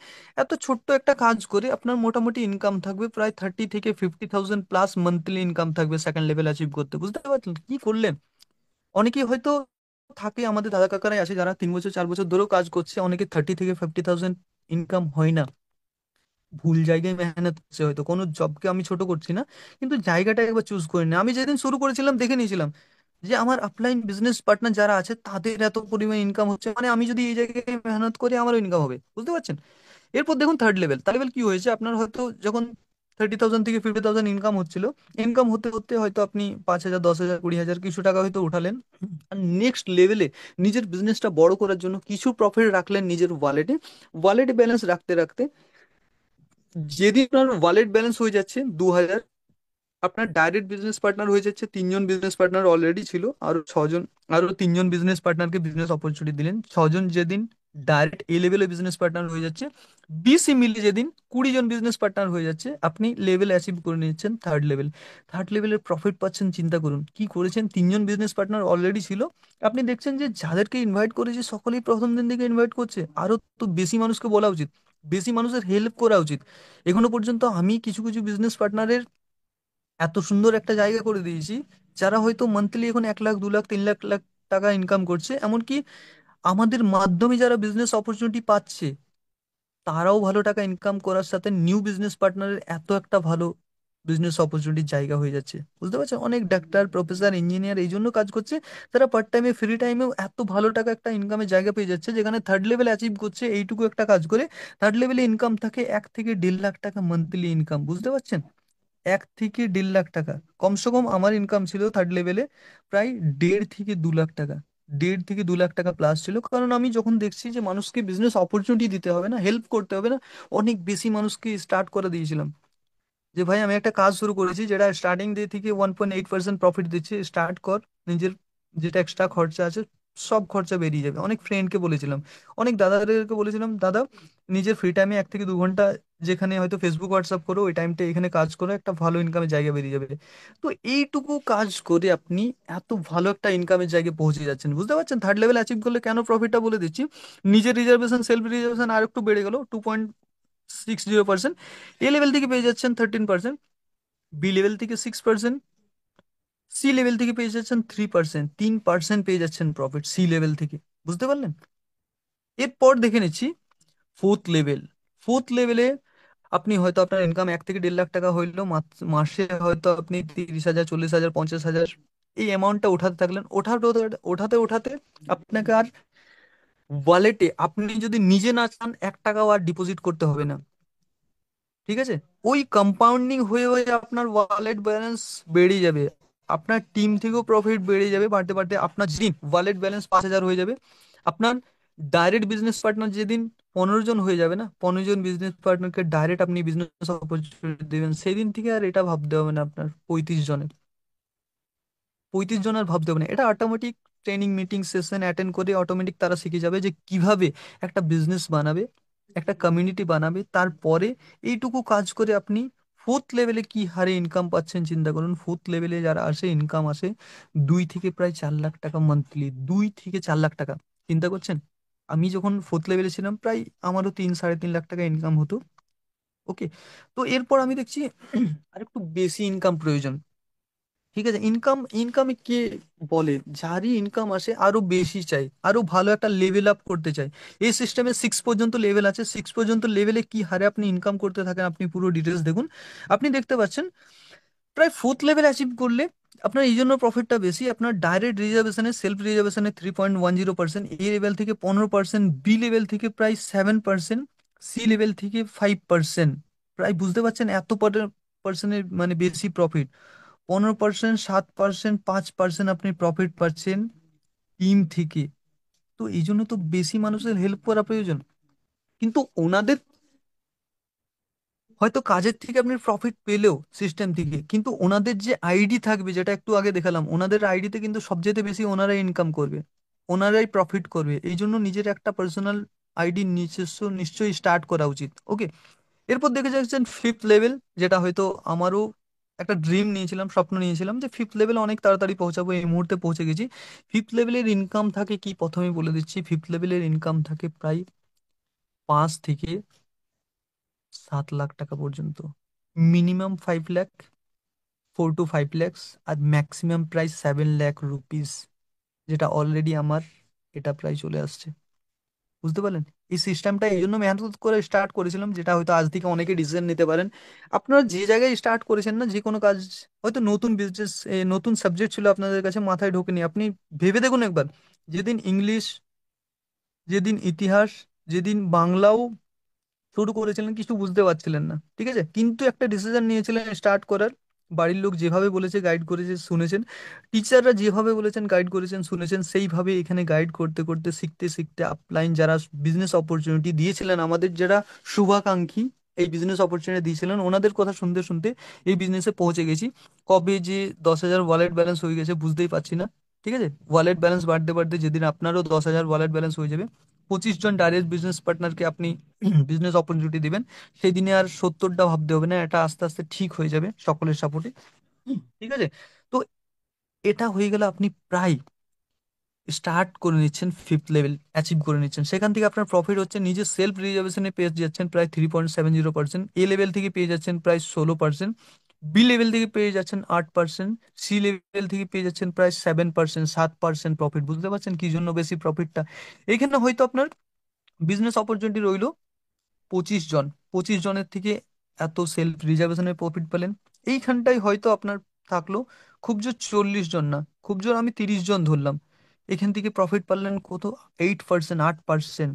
এত ছোট্ট একটা কাজ করে আপনার মোটামুটি ইনকাম থাকবে প্রায় 30 থেকে 50,000 প্লাস মান্থলি ইনকাম থাকবে সেকেন্ড লেভেল অ্যাচিভ করতে। বুঝতে পারলেন কি করলেন? অনেকেই হয়তো থাকে, আমাদের দাদা কাকারাই আছে যারা 3 বছর 4 বছর ধরেও কাজ করছে, অনেকে 30 থেকে 50,000 ইনকাম হয় না, ভুল জায়গায় মেহনত করছে। হয়তো কোনো জবকে আমি ছোট করছি না, কিন্তু জায়গাটা একবার চুজ করে না। আমি যেদিন শুরু করেছিলাম দেখে নিয়েছিলাম যে আমার আপলাইন বিজনেস পার্টনার যারা আছে তাদের এত পরিমাণ ইনকাম হচ্ছে, মানে আমি যদি এই জায়গায় মেহনত করি আমারও ইনকাম হবে, বুঝতে পারছেন। এরপর দেখুন থার্ড লেভেল কি হয়েছে আপনার, হয়তো যখন 30,000 থেকে 50,000 ইনকাম হচ্ছিল। ইনকাম হতে হতে হয়তো আপনি 5,000, 10,000, 20,000 কিছু টাকা হয়তো উঠালেন। আর নেক্সট লেভেলে নিজের বিজনেসটা বড় করার জন্য কিছু প্রফিট রাখলেন নিজের ওয়ালেটে। ওয়ালেট ব্যালেন্স রাখতে রাখতে যেদিন আপনার ওয়ালেট ব্যালেন্স হয়ে যাচ্ছে 2,000, আপনার ডাইরেক্ট বিজনেস পার্টনার হয়ে যাচ্ছে 3জন। বিজনেস পার্টনার অলরেডি ছিল, আরো 6জন। আরো 3জন বিজনেস পার্টনারকে বিজনেস অপরচুনিটি দিলেন, 6জন যেদিন ডাইরেক্ট এ লেভেলে বিজনেস পার্টনার হয়ে যাচ্ছে। 20 মিলে যেদিন 20জন বিজনেস পার্টনার হয়ে যাচ্ছে, আপনি লেভেল অ্যাচিভ করে নিচ্ছেন থার্ড লেভেল। থার্ড লেভেলের প্রফিট পাচ্ছেন, চিন্তা করুন কি করেছেন। 3জন বিজনেস পার্টনার অলরেডি ছিল, আপনি দেখছেন যে যাদেরকে ইনভাইট করেছে সকলেই প্রথম দিন থেকে ইনভাইট করছে। আরো তো বেশি মানুষকে বলা উচিত, বেশি মানুষের হেল্প করা উচিত। এখনো পর্যন্ত আমি কিছু কিছু বিজনেস পার্টনারের এত সুন্দর একটা জায়গা করে দিয়েছি, যারা হয়তো মান্থলি এখন 1 লাখ, 2 লাখ, 3 লাখ লাখ টাকা ইনকাম করছে। এমনকি আমাদের মাধ্যমে যারা বিজনেস অপরচুনিটি পাচ্ছে, তারাও ভালো টাকা ইনকাম করার সাথে নিউ বিজনেস পার্টনারের এত একটা ভালো বিজনেস অপরচুনিটির জায়গা হয়ে যাচ্ছে। বুঝতে পারছেন, অনেক ডাক্তার, প্রফেসর, ইঞ্জিনিয়ার এই জন্য কাজ করছে, তারা পার্ট টাইমে, ফ্রি টাইমেও এত ভালো টাকা একটা ইনকামের জায়গা পেয়ে যাচ্ছে, যেখানে থার্ড লেভেল অ্যাচিভ করছে এইটুকু একটা কাজ করে। থার্ড লেভেলে ইনকাম থাকে 1 থেকে 1.5 লাখ টাকা মান্থলি ইনকাম। বুঝতে পারছেন, 1 থেকে 1.5 লাখ টাকা। কমসে কম আমার ইনকাম ছিল থার্ড লেভেলে প্রায় 1.5 থেকে 2 লাখ টাকা। 1.5 থেকে 2 লাখ টাকা প্লাস ছিল, কারণ আমি যখন দেখছি যে মানুষকে বিজনেস অপরচুনিটি দিতে হবে না, হেল্প করতে হবে না, অনেক বেশি মানুষকে স্টার্ট করে দিয়েছিলাম। যে ভাই আমি একটা কাজ শুরু করেছি যেটা স্টার্টিং ডে থেকে 1.8% প্রফিট দিচ্ছে, স্টার্ট কর। নিজের যেটা এক্সট্রা খরচা আছে সব খরচা বেরিয়ে যাবে। অনেক ফ্রেন্ডকে বলেছিলাম, অনেক দাদাদেরকে বলেছিলাম, দাদা নিজের ফ্রি টাইমে 1 থেকে 2 ঘন্টা যেখানে হয়তো ফেসবুক, হোয়াটসঅ্যাপ করো, ওই টাইমটা এখানে কাজ করো, একটা ভালো ইনকামের জায়গা বেরিয়ে যাবে। তো এইটুকু কাজ করে আপনি এত ভালো একটা ইনকামের জায়গায় পৌঁছে যাচ্ছেন। বুঝতে পারছেন, থার্ড লেভেল অ্যাচিভ করলে কেন প্রফিটটা বলে দিচ্ছি। নিজের রিজার্ভেশন, সেলফ রিজার্ভেশন আর একটু বেড়ে গেল 2.60%। এ লেভেল থেকে পেয়ে যাচ্ছেন 13%, বি লেভেল থেকে 6%, সি লেভেল থেকে পেয়ে যাচ্ছেন 3%। 3% পেয়ে যাচ্ছেন প্রফিট সি লেভেল থেকে। বুঝতে পারলেন। এরপর দেখে নিচ্ছি ফোর্থ লেভেল। ফোর্থ লেভেলে আপনি হয়তো আপনার ইনকাম 1 থেকে 1.5 লাখ টাকা হইলো, মাসে হয়তো আপনি 30,000, 40,000, 50,000 এই অ্যামাউন্টটা ওঠাতে থাকলেন। ওঠাতে ওঠাতে ওঠাতে ওঠাতে আপনাকে আর ওয়ালেটে, আপনি যদি নিজে না চান, 1 টাকাও আর ডিপোজিট করতে হবে না। ঠিক আছে, ওই কম্পাউন্ডিং হয়ে হয়ে আপনার ওয়ালেট ব্যালেন্স বেড়ে যাবে। আপনার টিম থেকেও প্রফিট বেড়ে যাবে, বাড়তে বাড়তে আপনার যেদিন ওয়ালেট ব্যালেন্স 5,000 হয়ে যাবে, আপনার ডাইরেক্ট বিজনেস পার্টনার যেদিন 15 জন হয়ে যাবে না, 15 জন বিজনেস পার্টনারকে ডাইরেক্ট আপনি বিজনেস অপরচুনিটি দেবেন, সেদিন থেকে আর এটা ভাবতে হবে না আপনার 35 জনের। 35 জন আর ভাবতে হবে না, এটা automatic training, meeting, session attend করে অটোমেটিক তারা শিখে যাবে যে কিভাবে একটা বিজনেস বানাবে, একটা কমিউনিটি বানাবে। তারপরে এইটুকু কাজ করে আপনি ফোর্থ লেভেলে কি হারে ইনকাম পাচ্ছেন চিন্তা করুন। ফোর্থ লেভেলে যারা আসে, ইনকাম আসে 2 থেকে প্রায় 4 লাখ টাকা মান্থলি। 2 থেকে 4 লাখ টাকা, চিন্তা করছেন। আমি যখন ফোর্থ লেভেলে ছিলাম প্রায় আমারও 3, 3.5 লাখ টাকা ইনকাম হতো। ওকে, তো এরপর আমি দেখছি আরেকটু বেশি ইনকাম প্রয়োজন। ঠিক আছে, ইনকাম, ইনকামে কে বলে, যারই ইনকাম আসে আরো বেশি চাই, আরো ভালো একটা লেভেল আপ করতে চাই। এই সিস্টেমে 6 পর্যন্ত লেভেল আছে। 6 পর্যন্ত লেভেলে কি হারে আপনি ইনকাম করতে থাকেন, আপনি পুরো ডিটেলস দেখুন। আপনি দেখতে পাচ্ছেন প্রায় ফোর্থ লেভেল অ্যাচিভ করলে আপনার এই জন্য প্রফিটটা বেশি। আপনার ডাইরেক্ট রিজার্ভেশনে, সেলফ রিজার্ভেশনে 3.10%, এ লেভেল থেকে 15%, বি লেভেল থেকে প্রায় 7%, সি লেভেল থেকে 5%। প্রায় বুঝতে পারছেন এত পার্সেন্টের মানে বেশি প্রফিট। 15%, 7%, 5% আপনি প্রফিট পাচ্ছেন টিম থেকে। তো এই জন্য তো বেশি মানুষের হেল্প করা প্রয়োজন। কিন্তু ওনাদের হয়তো কাজের থেকে আপনি প্রফিট পেলেও সিস্টেম থেকে, কিন্তু ওনাদের যে আইডি থাকবে, যেটা একটু আগে দেখালাম, ওনাদের আইডিতে কিন্তু সবচেয়ে বেশি ওনারাই ইনকাম করবে, ওনারাই প্রফিট করবে। এই জন্য নিজের একটা পার্সোনাল আইডি নিজস্ব নিশ্চয়ই স্টার্ট করা উচিত। ওকে, এরপর দেখে যাচ্ছেন ফিফথ লেভেল, যেটা হয়তো আমারও একটা ড্রিম নিয়েছিলাম, স্বপ্ন নিয়েছিলাম যে ফিফথ লেভেলে অনেক তাড়াতাড়ি পৌঁছাবো, এই মুহূর্তে পৌঁছে গেছি। ফিফথ লেভেলের ইনকাম থাকে কি, প্রথমে বলে দিচ্ছি। ফিফথ লেভেলের ইনকাম থাকে প্রায় 5 থেকে 7 লাখ টাকা পর্যন্ত। মিনিমাম 5 লাখ, 4 to 5 lakhs, আর ম্যাক্সিমাম প্রায় 7 লাখ রুপিস, যেটা অলরেডি আমার এটা প্রায় চলে আসছে। বুঝতে পারলেন, এই সিস্টেমটা এই জন্য মেহনত করে স্টার্ট করেছিলাম, যেটা হয়তো আজ থেকে অনেকে ডিসিশন নিতে পারেন। আপনারা যে জায়গায় স্টার্ট করেছেন না, যে কোনো কাজ, হয়তো নতুন বিজনেস, নতুন সাবজেক্ট ছিল আপনাদের কাছে, মাথায় ঢোকেনি, আপনি ভেবে দেখুন একবার। যেদিন ইংলিশ, যেদিন ইতিহাস, যেদিন বাংলাও শুরু করেছিলেন, কিছু বুঝতে পারছিলেন না, ঠিক আছে, কিন্তু একটা ডিসিশন নিয়েছিলেন স্টার্ট করার। বাড়ির লোক যেভাবে বলেছে, গাইড করেছে, শুনেছেন। টিচাররা যেভাবে বলেছেন, গাইড করেছেন, শুনেছেন, সেইভাবে এখানে গাইড করতে করতে, শিখতে শিখতে, আপলাইন যারা বিজনেস অপরচুনিটি দিয়েছিলেন আমাদের, যারা শুভাকাঙ্ক্ষী এই বিজনেস অপরচুনিটি দিয়েছিলেন, ওনাদের কথা শুনতে শুনতে এই বিজনেসে পৌঁছে গেছি। কবে যে 10,000 ওয়ালেট ব্যালেন্স হয়ে গেছে বুঝতেই পারছি না, ঠিক আছে। ওয়ালেট ব্যালেন্স বাড়তে বাড়তে যেদিন আপনারও 10,000 ওয়ালেট ব্যালেন্স হয়ে যাবে, 25 জন ডাইরেক্ট বিজনেস পার্টনারকে আপনি বিজনেস অপরচুনিটি দিবেন, সেই দিনে আর 70টা ভাবতে হবে না, এটা আস্তে আস্তে ঠিক হয়ে যাবে সকলের সাপোর্টে, ঠিক আছে। তো এটা হয়ে গেলে আপনি প্রায় স্টার্ট করে নিচ্ছেন, ফিফথ লেভেল অ্যাচিভ করে নিচ্ছেন। সেখান থেকে আপনার প্রফিট হচ্ছে, নিজের সেলফ রিজার্ভেশনে পেয়ে যাচ্ছেন প্রায় 3.70%, এ লেভেল থেকে পেয়ে যাচ্ছেন প্রায় 16%, বি লেভেল থেকে পেয়ে যাচ্ছেন 8%, সি লেভেল থেকে পেয়ে যাচ্ছেন প্রায় 7%, 7% প্রফিট। বুঝতে পারছেন কি জন্য বেশি প্রফিটটা? এখানে হয়তো আপনার বিজনেস অপরচুনিটি রইলো 25 জন, 25 জনের থেকে এত সেলফ রিজার্ভেশনের প্রফিট পেলেন। এইখানটাই হয়তো আপনার থাকলো খুব জোর 40 জন, না খুব জোর আমি 30 জন ধরলাম, এখান থেকে প্রফিট পারলেন কত? 8%, 8%,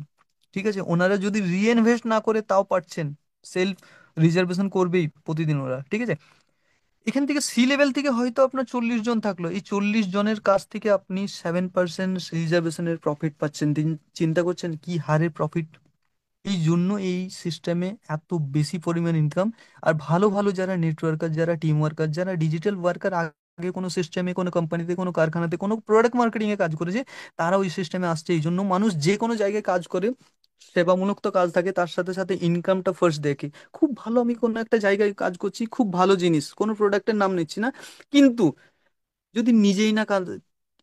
ঠিক আছে। ওনারা যদি রিইনভেস্ট না করে তাও পাচ্ছেন, সেলফ রিজার্ভেশন করবেই প্রতিদিন ওরা, ঠিক আছে। এখান থেকে সি লেভেল থেকে হয়তো আপনার 40 জন থাকলো, এই 40 জনের কাছ থেকে আপনি 7% রিজার্ভেশনের প্রফিট পাচ্ছেন। চিন্তা করছেন কি হারে প্রফিট? এই জন্য এই সিস্টেমে এত বেশি পরিমাণ ইনকাম। আর ভালো ভালো যারা নেটওয়ার্কার, যারা টিম ওয়ার্কার, যারা ডিজিটাল ওয়ার্কার, আগে কোনো সিস্টেমে, কোনো কোম্পানিতে, কোনো কারখানাতে, কোনো প্রোডাক্ট মার্কেটিং এ কাজ করেছে, তারা ওই সিস্টেমে আসছে। এই জন্য মানুষ যে কোনো জায়গায় কাজ করে, সেবামূলক তো কাজ থাকে, তার সাথে সাথে ইনকামটা ফার্স্ট দেখে। খুব ভালো, আমি কোনো একটা জায়গায় কাজ করছি, খুব ভালো জিনিস, কোনো প্রোডাক্টের নাম নিচ্ছি না, কিন্তু যদি নিজেই না কাজ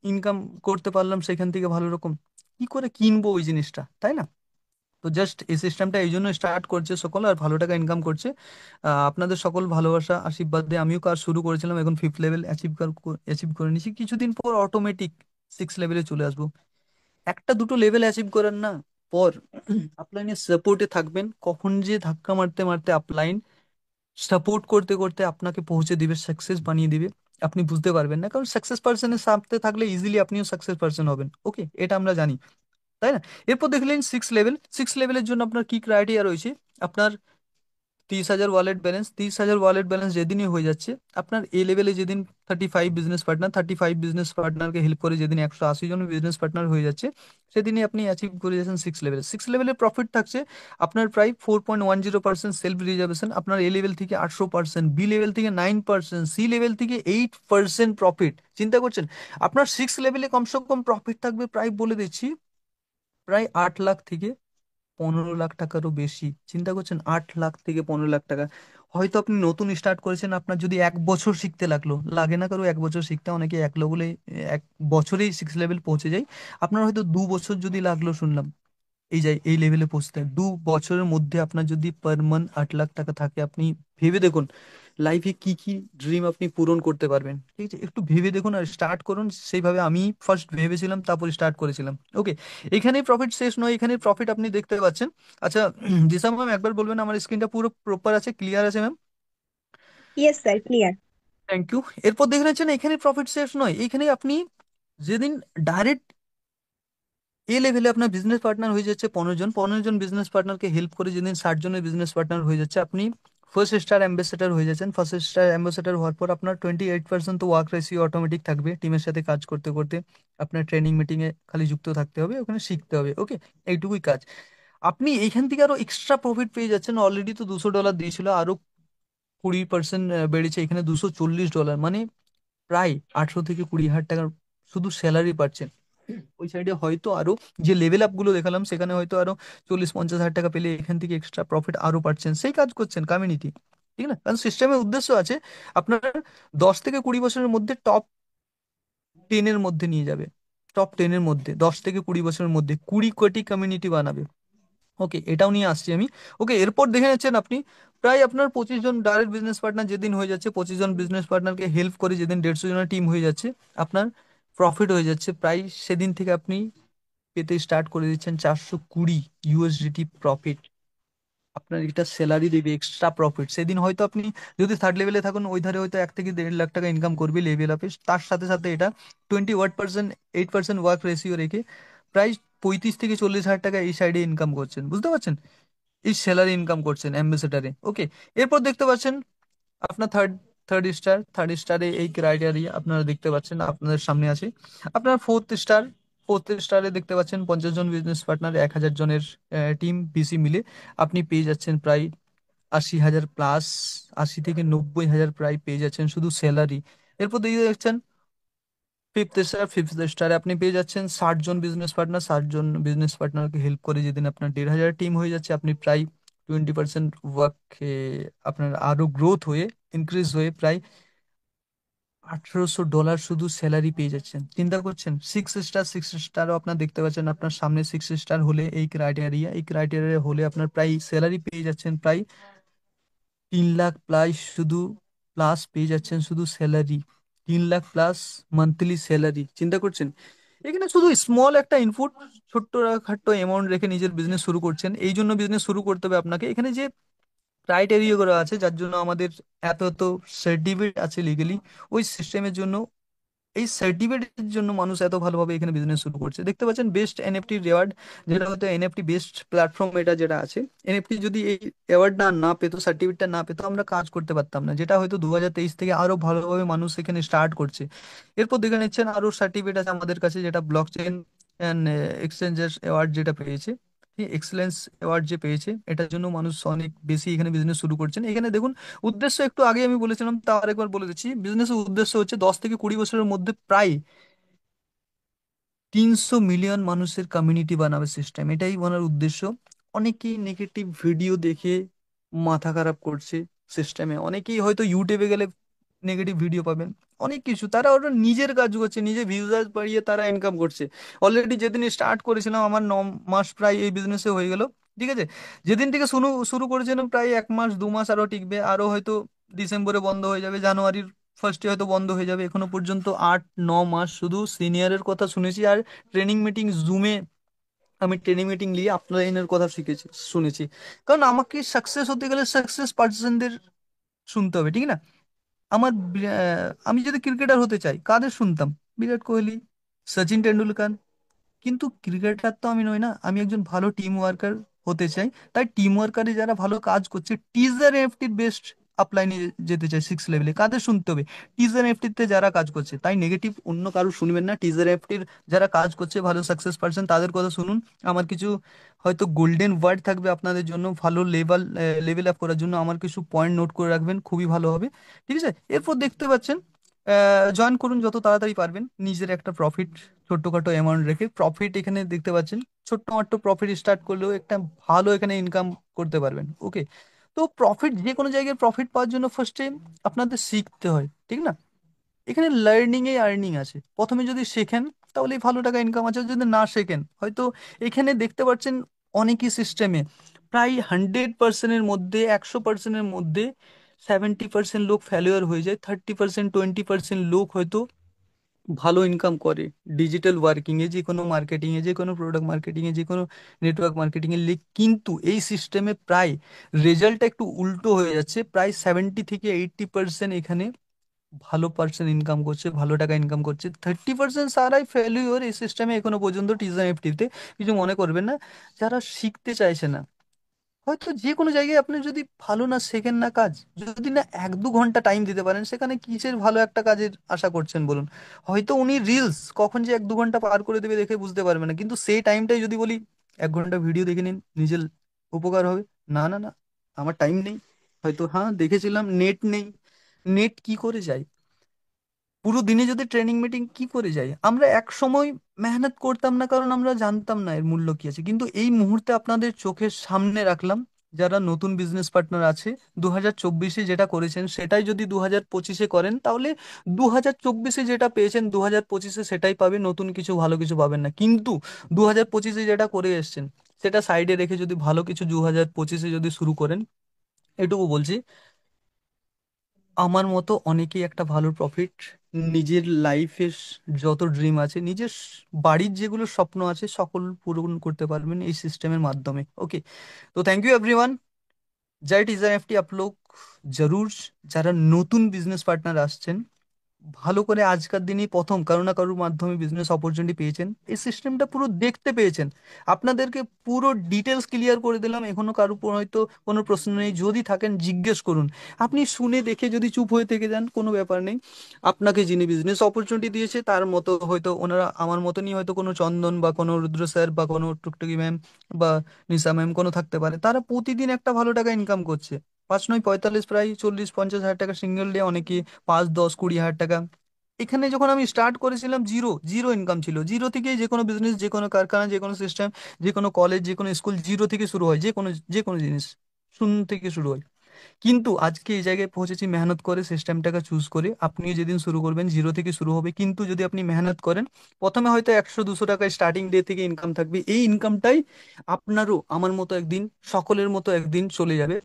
ইনকাম করতে পারলাম সেখান থেকে ভালো রকম, কি করে কিনবো ওই জিনিসটা, তাই না? তো জাস্ট এই সিস্টেমটা এই জন্য স্টার্ট করছে সকল, আর ভালো টাকা ইনকাম করছে। আপনাদের সকল ভালোবাসা আশীর্বাদ দিয়ে আমিও কাজ শুরু করেছিলাম, এখন ফিফথ লেভেল অ্যাচিভ করে নিয়েছি, কিছুদিন পর অটোমেটিক 6 লেভেলে চলে আসবো। একটা দুটো লেভেল অ্যাচিভ করার না পর আপলাইনের সাপোর্টে থাকবেন, কখন যে ধাক্কা মারতে মারতে আপলাইন সাপোর্ট করতে করতে আপনাকে পৌঁছে দিবে, সাকসেস বানিয়ে দিবে, আপনি বুঝতে পারবেন না। কারণ সাকসেস পার্সনের সাথে থাকলে ইজিলি আপনিও সাকসেস পার্সন হবেন, ওকে, এটা আমরা জানি, তাই না? এরপর দেখলেন 6 লেভেল। 6 লেভেলের জন্য আপনার কি ক্রাইটেরিয়া রয়েছে? আপনার 30,000 ওয়ালেট ব্যালেন্স, 30,000 ওয়ালেট ব্যালেন্স যেদিনই হয়ে যাচ্ছে, আপনার এ লেভেলে যেদিন 35 বিজনেস পার্টনারকে হেল্প করে যেদিন 180 জন বিজনেস পার্টনার হয়ে যাচ্ছে, সেদিনই আপনি অ্যাচিভ করে যাচ্ছেন 6 লেভেলে। 6 লেভেলের প্রফিট থাকছে আপনার প্রায় 4.10% সেলফ রিজার্ভেশন, আপনার এ লেভেল থেকে 800%, বি লেভেল থেকে 9%, সি লেভেল থেকে 8% প্রফিট। চিন্তা করছেন আপনার 6 লেভেলে কমসে কম প্রফিট থাকবে প্রায়, বলে দিচ্ছি, প্রায় 8 লাখ থেকে 15 লাখ টাকারও বেশি। চিন্তা করছেন 8 লাখ থেকে 15 লাখ টাকা। হয়তো আপনি নতুন স্টার্ট করেছেন, আপনার যদি 1 বছর শিখতে লাগলো, লাগে না কারো 1 বছর শিখতে, অনেকে 1 বছরেই 6 লেভেল পৌঁছে যায়, আপনার হয়তো 2 বছর যদি লাগলো শুনলাম এই লেভেলে পৌঁছতে। 2 বছরের মধ্যে আপনার যদি পার মান্থ 8 লাখ টাকা থাকে, আপনি ভেবে দেখুন লাইফে কি কি ড্রিম আপনি পূরণ করতে পারবেন, ঠিক আছে। একটু ভেবে দেখুন আর স্টার্ট করুন সেইভাবে। আমি ফার্স্ট ভেবেছিলাম, তারপর স্টার্ট করেছিলাম, ওকে। এখানেই প্রফিট শেষ নয়, এখানে প্রফিট আপনি দেখতে পাচ্ছেন। আচ্ছা দিশা ম্যাম, একবার বলবেন আমার স্ক্রিনটা পুরো প্রপার আছে, ক্লিয়ার আছে ma'am? Yes sir, clear. Thank you. এরপর দেখে নিচ্ছেন এখানে প্রফিট শেষ নয়, এখানে আপনি যেদিন ডাইরেক্ট এ লেভেলে আপনার বিজনেস পার্টনার হয়ে যাচ্ছে 15 জন, 15 জন বিজনেস পার্টনারকে হেল্প করে যেদিন 60 জনের বিজনেস পার্টনার হয়ে যাচ্ছে, আপনি ফার্স্ট স্টার অ্যাম্বাসেডার হয়ে যাচ্ছেন। ফার্স্ট স্টার অ্যাম্বাসেডার হওয়ার পর আপনার 28% তো ওয়ার্ক রেশিও অটোমেটিক থাকবে, টিমের সাথে কাজ করতে করতে আপনার ট্রেনিং মিটিং এ খালি যুক্ত থাকতে হবে, ওখানে শিখতে হবে, ওকে, এইটুকুই কাজ। আপনি এইখান থেকে আরো এক্সট্রা প্রফিট পেয়ে যাচ্ছেন। অলরেডি তো $200 দিয়েছিল, আরো 20% বেড়েছে, এখানে $240, মানে প্রায় 18 থেকে 20 হাজার টাকার শুধু স্যালারি পাচ্ছেন। ওই সাইডে হয়তো আরো যে লেভেল আপ গুলো দেখালাম, সেখানে হয়তো আরো 40-50 হাজার টাকা পেলে এখান থেকে এক্সট্রা প্রফিট আরো পাচ্ছেন, সেই কাজ করছেন কমিউনিটি, ঠিক না? কারণ সিস্টেমের উদ্দেশ্য আছে আপনার 10 থেকে 20 বছরের মধ্যে টপ 10-এর মধ্যে নিয়ে যাবে। টপ 10-এর মধ্যে 10 থেকে 20 বছরের মধ্যে 20 কোটি কমিউনিটি বানাবে, ওকে, এটাও নিয়ে আসছি আমি। ওকে, এরপর দেখে নিচ্ছেন আপনি প্রায় আপনার 25 জন ডাইরেক্ট বিজনেস পার্টনার যেদিন হয়ে যাচ্ছে, 25 জন বিজনেস পার্টনারকে হেল্প করে যেদিন 150 জনের টিম হয়ে যাচ্ছে, আপনার প্রফিট হয়ে যাচ্ছে প্রায়, সেদিন থেকে আপনি পেতে স্টার্ট করে দিচ্ছেন 420 USDT প্রফিট। আপনার এটা স্যালারি দেবে এক্সট্রা প্রফিট। সেদিন হয়তো আপনি যদি থার্ড লেভেলে থাকুন, ওই ধারে হয়তো 1 থেকে 1.5 লাখ টাকা ইনকাম করবে লেভেল আপে, তার সাথে সাথে এটা 8% ওয়ার্ক রেশিও রেখে প্রায় 35 থেকে 40 হাজার টাকা এই সাইডে ইনকাম করছেন, বুঝতে পারছেন? এই স্যালারি ইনকাম করছেন অ্যাম্বাসেডারে। ওকে, এরপর দেখতে পাচ্ছেন আপনার থার্ড থার্ড স্টারে এই ক্রাইটেরিয়া আপনারা দেখতে পাচ্ছেন আপনাদের সামনে আছে। আপনার ফোর্থ স্টারে দেখতে পাচ্ছেন 50 জন বিজনেস পার্টনার, 1,000 জনের টিম বিসি মিলে আপনি পেয়ে যাচ্ছেন প্রায় 80,000 প্লাস, 80 থেকে 90,000 প্রায় পেয়ে যাচ্ছেন শুধু স্যালারি। এরপর দিয়ে দেখছেন ফিফথ স্টারে আপনি পেয়ে যাচ্ছেন 60 জন বিজনেস পার্টনার, 60 জন বিজনেস পার্টনারকে হেল্প করে যেদিন আপনার 1,500 টিম হয়ে যাচ্ছে, আপনি প্রায় 20% ওয়ার্ক আপনার আরো গ্রোথ হয়ে ইনক্রিজ হয়ে প্রায় $1,800 শুধু স্যালারি পেয়ে যাচ্ছেন। চিন্তা করছেন, সিক্স স্টারও আপনার দেখতে পাচ্ছেন আপনার সামনে। 6 স্টার হলে এই ক্রাইটেরিয়া হলে আপনার প্রায় স্যালারি পেয়ে যাচ্ছেন প্রায় 3 লাখ প্রায় শুধু, প্লাস পেয়ে যাচ্ছেন শুধু salary, 3 lakh plus monthly salary. চিন্তা করছেন, এখানে শুধু স্মল একটা ইনপুট, ছোট্ট খাট্ট অ্যামাউন্ট রেখে নিজের বিজনেস শুরু করছেন। এই জন্য বিজনেস শুরু করতে হবে আপনাকে। এখানে যে ক্রাইটেরিয়া করা আছে যার জন্য আমাদের এত এত সার্টিফিকেট আছে লিগালি, ওই সিস্টেমের জন্য, এই সার্টিফিকেটের জন্য মানুষ এত ভালোভাবে এখানে বিজনেস শুরু করছে। দেখতে পাচ্ছেন বেস্ট এনএফটি রেওয়ার্ড, যেটা হয়তো এনএফটি বেস্ট প্ল্যাটফর্ম এটা যেটা আছে। এনএফটি যদি এই অ্যাওয়ার্ডটা না পেতো, সার্টিফিকেটটা না পেতো, আমরা কাজ করতে পারতাম না, যেটা হয়তো 2023 থেকে আরো ভালোভাবে মানুষ এখানে স্টার্ট করছে। এরপর দেখে নিচ্ছেন আরো সার্টিফিকেট আছে আমাদের কাছে, যেটা block chain and exchanges award যেটা পেয়েছে, এক্সেলেন্স অ্যাওয়ার্ড যে পেয়েছে, এটার জন্য মানুষ অনেক বেশি এখানে বিজনেস শুরু করছেন। এখানে দেখুন উদ্দেশ্য একটু আগে আমি বলেছিলাম, তা আরেকবার বলে দিচ্ছি, বিজনেসের উদ্দেশ্য হচ্ছে 10 থেকে 20 বছরের মধ্যে প্রায় 300 মিলিয়ন মানুষের কমিউনিটি বানাবে সিস্টেম, এটাই ওনার উদ্দেশ্য। অনেকেই নেগেটিভ ভিডিও দেখে মাথা খারাপ করছে সিস্টেমে, অনেকেই হয়তো ইউটিউবে গেলে নেগেটিভ ভিডিও পাবেন, অনেক কিছু, তারা ওটা নিজের কাজ করছে, নিজে ভিউজার্স বাড়িয়ে তারা ইনকাম করছে। অলরেডি যেদিন স্টার্ট করেছিলাম আমার 9 মাস প্রায় এই বিজনেসে হয়ে গেল, ঠিক আছে। যেদিন থেকে শুরু শুরু করেছিলাম প্রায় 1 মাস 2 মাস আরো টিকবে, আরো হয়তো ডিসেম্বরে বন্ধ হয়ে যাবে, জানুয়ারির ফার্স্টে হয়তো বন্ধ হয়ে যাবে। এখনো পর্যন্ত 8 9 মাস শুধু সিনিয়রের কথা শুনেছি, আর ট্রেনিং মিটিং জুমে আমি ট্রেনিং মিটিং নিয়ে আপলাইনের কথা শিখেছি, শুনেছি। কারণ আমাকে সাকসেস হতে গেলে সাকসেস পার্সনদের শুনতে হবে, ঠিক না? আমি যদি ক্রিকেটার হতে চাই কাদের শুনতাম? বিরাট কোহলি, সচিন টেন্ডুলকার। কিন্তু ক্রিকেটার তো আমি নই না, আমি একজন ভালো টিম ওয়ার্কার হতে চাই। তাই টিম ওয়ার্কারে যারা ভালো কাজ করছে, টিজার এফটির বেস্ট আপলাইনে যেতে চাই 6 লেভেলে, কাদের শুনতে হবে? টিজার এফটিতে যারা কাজ করছে। তাই নেগেটিভ অন্য কারো শুনবেন না, টিজার এফটির যারা কাজ করছে ভালো সাকসেস পারসন তাদের কথা শুনুন। আমার কিছু হয়তো গোল্ডেন ওয়ার্ড থাকবে আপনাদের জন্য, ভালো লেভেল আপ করার জন্য আমার কিছু পয়েন্ট নোট করে রাখবেন, খুবই ভালো হবে, ঠিক আছে। এরপর দেখতে পাচ্ছেন জয়েন করুন যত তাড়াতাড়ি পারবেন, নিজের একটা প্রফিট ছোট্টখাটো অ্যামাউন্ট রেখে প্রফিট এখানে দেখতে পাচ্ছেন, ছোট্ট মাট্ট প্রফিট স্টার্ট করলেও একটা ভালো এখানে ইনকাম করতে পারবেন। ওকে, তো প্রফিট, যে কোনো জায়গায় প্রফিট পাওয়ার জন্য ফার্স্টে আপনাদের শিখতে হয়, ঠিক না? এখানে লার্নিং এ আর্নিং আছে, প্রথমে যদি শেখেন তাহলে ভালো টাকা ইনকাম আছে, যদি না শেখেন হয়তো। এখানে দেখতে পাচ্ছেন অনেকই সিস্টেমে প্রায় 100%-এর মধ্যে, 100%-এর মধ্যে 70% লোক ফেলিওর হয়ে যায়, 30% 20% লোক হয়তো ভালো ইনকাম করে ডিজিটাল ওয়ার্কিং এ, যে কোনো মার্কেটিং এ, যে কোনো প্রোডাক্ট মার্কেটিং এ, যে কোনো নেটওয়ার্ক মার্কেটিং এ। কিন্তু এই সিস্টেমে প্রায় রেজাল্টটা একটু উল্টো হয়ে যাচ্ছে, প্রায় 70 থেকে 80% এখানে ভালো পার্সন ইনকাম করছে, ভালো টাকা ইনকাম করছে, 30% সারাই ফেলিওর এই সিস্টেমে এখনো পর্যন্ত টিজার এফটিতে। কিছু মনে করবেন না, যারা শিখতে চাইছে না, হয়তো যে কোনো জায়গায় আপনি যদি ভালো না শেখেন না কাজ, যদি না 1 2 ঘন্টা টাইম দিতে পারেন, সেখানে কিসের ভালো একটা কাজের আশা করছেন বলুন? হয়তো উনি রিলস কখন যে 1 2 ঘন্টা পার করে দেবে দেখে বুঝতে পারবে না, কিন্তু সেই টাইমটাই যদি বলি 1 ঘন্টা ভিডিও দেখে নিন, নিজের উপকার হবে। না না না, আমার টাইম নেই, হয়তো হ্যাঁ দেখেছিলাম নেট নেই। নেট কি করে যায়? পুরো দিনে যদি ট্রেনিং মিটিং কি করে যায়? আমরা এক সময় মেহনত করতাম না, কারণ আমরা জানতাম না এর মূল্য কি আছে। কিন্তু এই মুহূর্তে আপনাদের চোখের সামনে রাখলাম, যারা নতুন বিজনেস পার্টনার আছে, 2024-এ যেটা করেছেন সেটাই যদি 2025-এ করেন, তাহলে 2024-এ যেটা পেয়েছেন 2025-এ সেটাই পাবেন, নতুন কিছু ভালো কিছু পাবেন না। কিন্তু 2025-এ যেটা করে এসেছেন সেটা সাইডে রেখে যদি ভালো কিছু 2025-এ যদি শুরু করেন, এটুকু বলছি, আমার মতো অনেকেই একটা ভালো প্রফিট, নিজের লাইফের যত ড্রিম আছে, নিজের বাড়ির যেগুলো স্বপ্ন আছে সকল পূরণ করতে পারবেন এই সিস্টেমের মাধ্যমে। ओके, तो थैंक यू एवरीवन। जय टीजर एफटी आप लोग जरूर, যারা নতুন বিজনেস পার্টনার আসছেন, ভালো করে আজকের দিনই প্রথম কারো না কারোর মাধ্যমে বিজনেস অপরচুনিটি পেয়েছেন, এই সিস্টেমটা পুরো দেখতে পেয়েছেন। আপনাদেরকে পুরো ডিটেলস ক্লিয়ার করে দিলাম। এখনো কারো উপর হয়তো কোনো প্রশ্ন নেই, যদি থাকেন জিজ্ঞেস করুন। আপনি শুনে দেখে যদি চুপ হয়ে থেকে যান, কোনো ব্যাপার নেই। আপনাকে যিনি বিজনেস অপরচুনিটি দিয়েছে তার মতো হয়তো ওনারা আমার মতনই হয়তো কোনো চন্দন বা কোনো রুদ্র স্যার বা কোনো টুকটুকি ম্যাম বা নিশা ম্যাম কোনো থাকতে পারে, তারা প্রতিদিন একটা ভালো টাকা ইনকাম করছে। 5 9 45, প্রায় 40 50 হাজার টাকা সিঙ্গেল ডে, অনেকে 5 10 20 হাজার টাকা। এখানে যখন আমি স্টার্ট করেছিলাম, জিরো জিরো ইনকাম ছিল। জিরো থেকে যে কোনো বিজনেস, যে কোনো কারখানা, যে কোনো সিস্টেম, যে কোনো কলেজ, যে কোনো স্কুল জিরো থেকে শুরু হয়। যে কোনো জিনিস শূন্য থেকে শুরু হয়। কিন্তু আজকে এই জায়গায় পৌঁছেছি মেহনত করে, সিস্টেমটাকে চুজ করে। আপনিও যেদিন শুরু করবেন জিরো থেকে শুরু হবে, কিন্তু যদি আপনি মেহনত করেন, প্রথমে হয়তো 100 200 টাকা স্টার্টিং ডে থেকে ইনকাম থাকবে। এই ইনকামটাই আপনারও আমার মতো একদিন, সকলের মতো একদিন চলে যাবে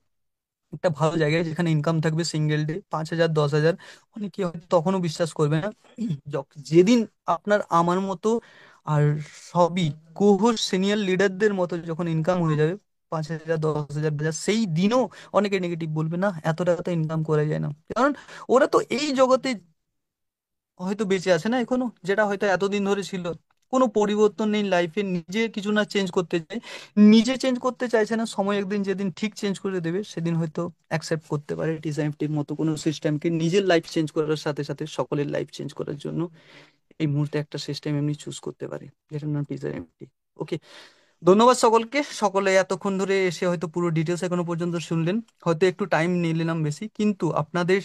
একটা ভালো জায়গায়, যেখানে ইনকাম থাকবে সিঙ্গেল ডে 5 হাজার 10 হাজার। অনেকে হয়তো তখনও বিশ্বাস করবে না। যেদিন আপনার আমার মতো আর সবই কোহোর সিনিয়র লিডারদের মতো যখন ইনকাম হয়ে যাবে 5 হাজার 10 হাজার 20 হাজার, সেই দিনও অনেকে নেগেটিভ বলবে, না এত টাকা তো ইনকাম করা যায় না। কারণ ওরা তো এই জগতে হয়তো বেঁচে আছে না এখনো, যেটা হয়তো এতদিন ধরে ছিল। কোনো পরিবর্তন নেই লাইফে, নিজে কিছু না চেঞ্জ করতে চাই, নিজে চেঞ্জ করতে চাইছে না। সময় একদিন যেদিন ঠিক চেঞ্জ করে দেবে, সেদিন হয়তো অ্যাকসেপ্ট করতে পারে টিএসআইএফটির মতো কোনো সিস্টেমকে, নিজের লাইফ চেঞ্জ করার সাথে সাথে সকলের লাইফ চেঞ্জ করার জন্য এই মুহূর্তে একটা সিস্টেম এমনি চুজ করতে পারে, যেটার নাম টিএসআইএফটি। ওকে, ধন্যবাদ সকলকে। সকলে এতক্ষণ ধরে এসে হয়তো পুরো ডিটেলস এখনো পর্যন্ত শুনলেন। হয়তো একটু টাইম নিয়ে নিলাম বেশি, কিন্তু আপনাদের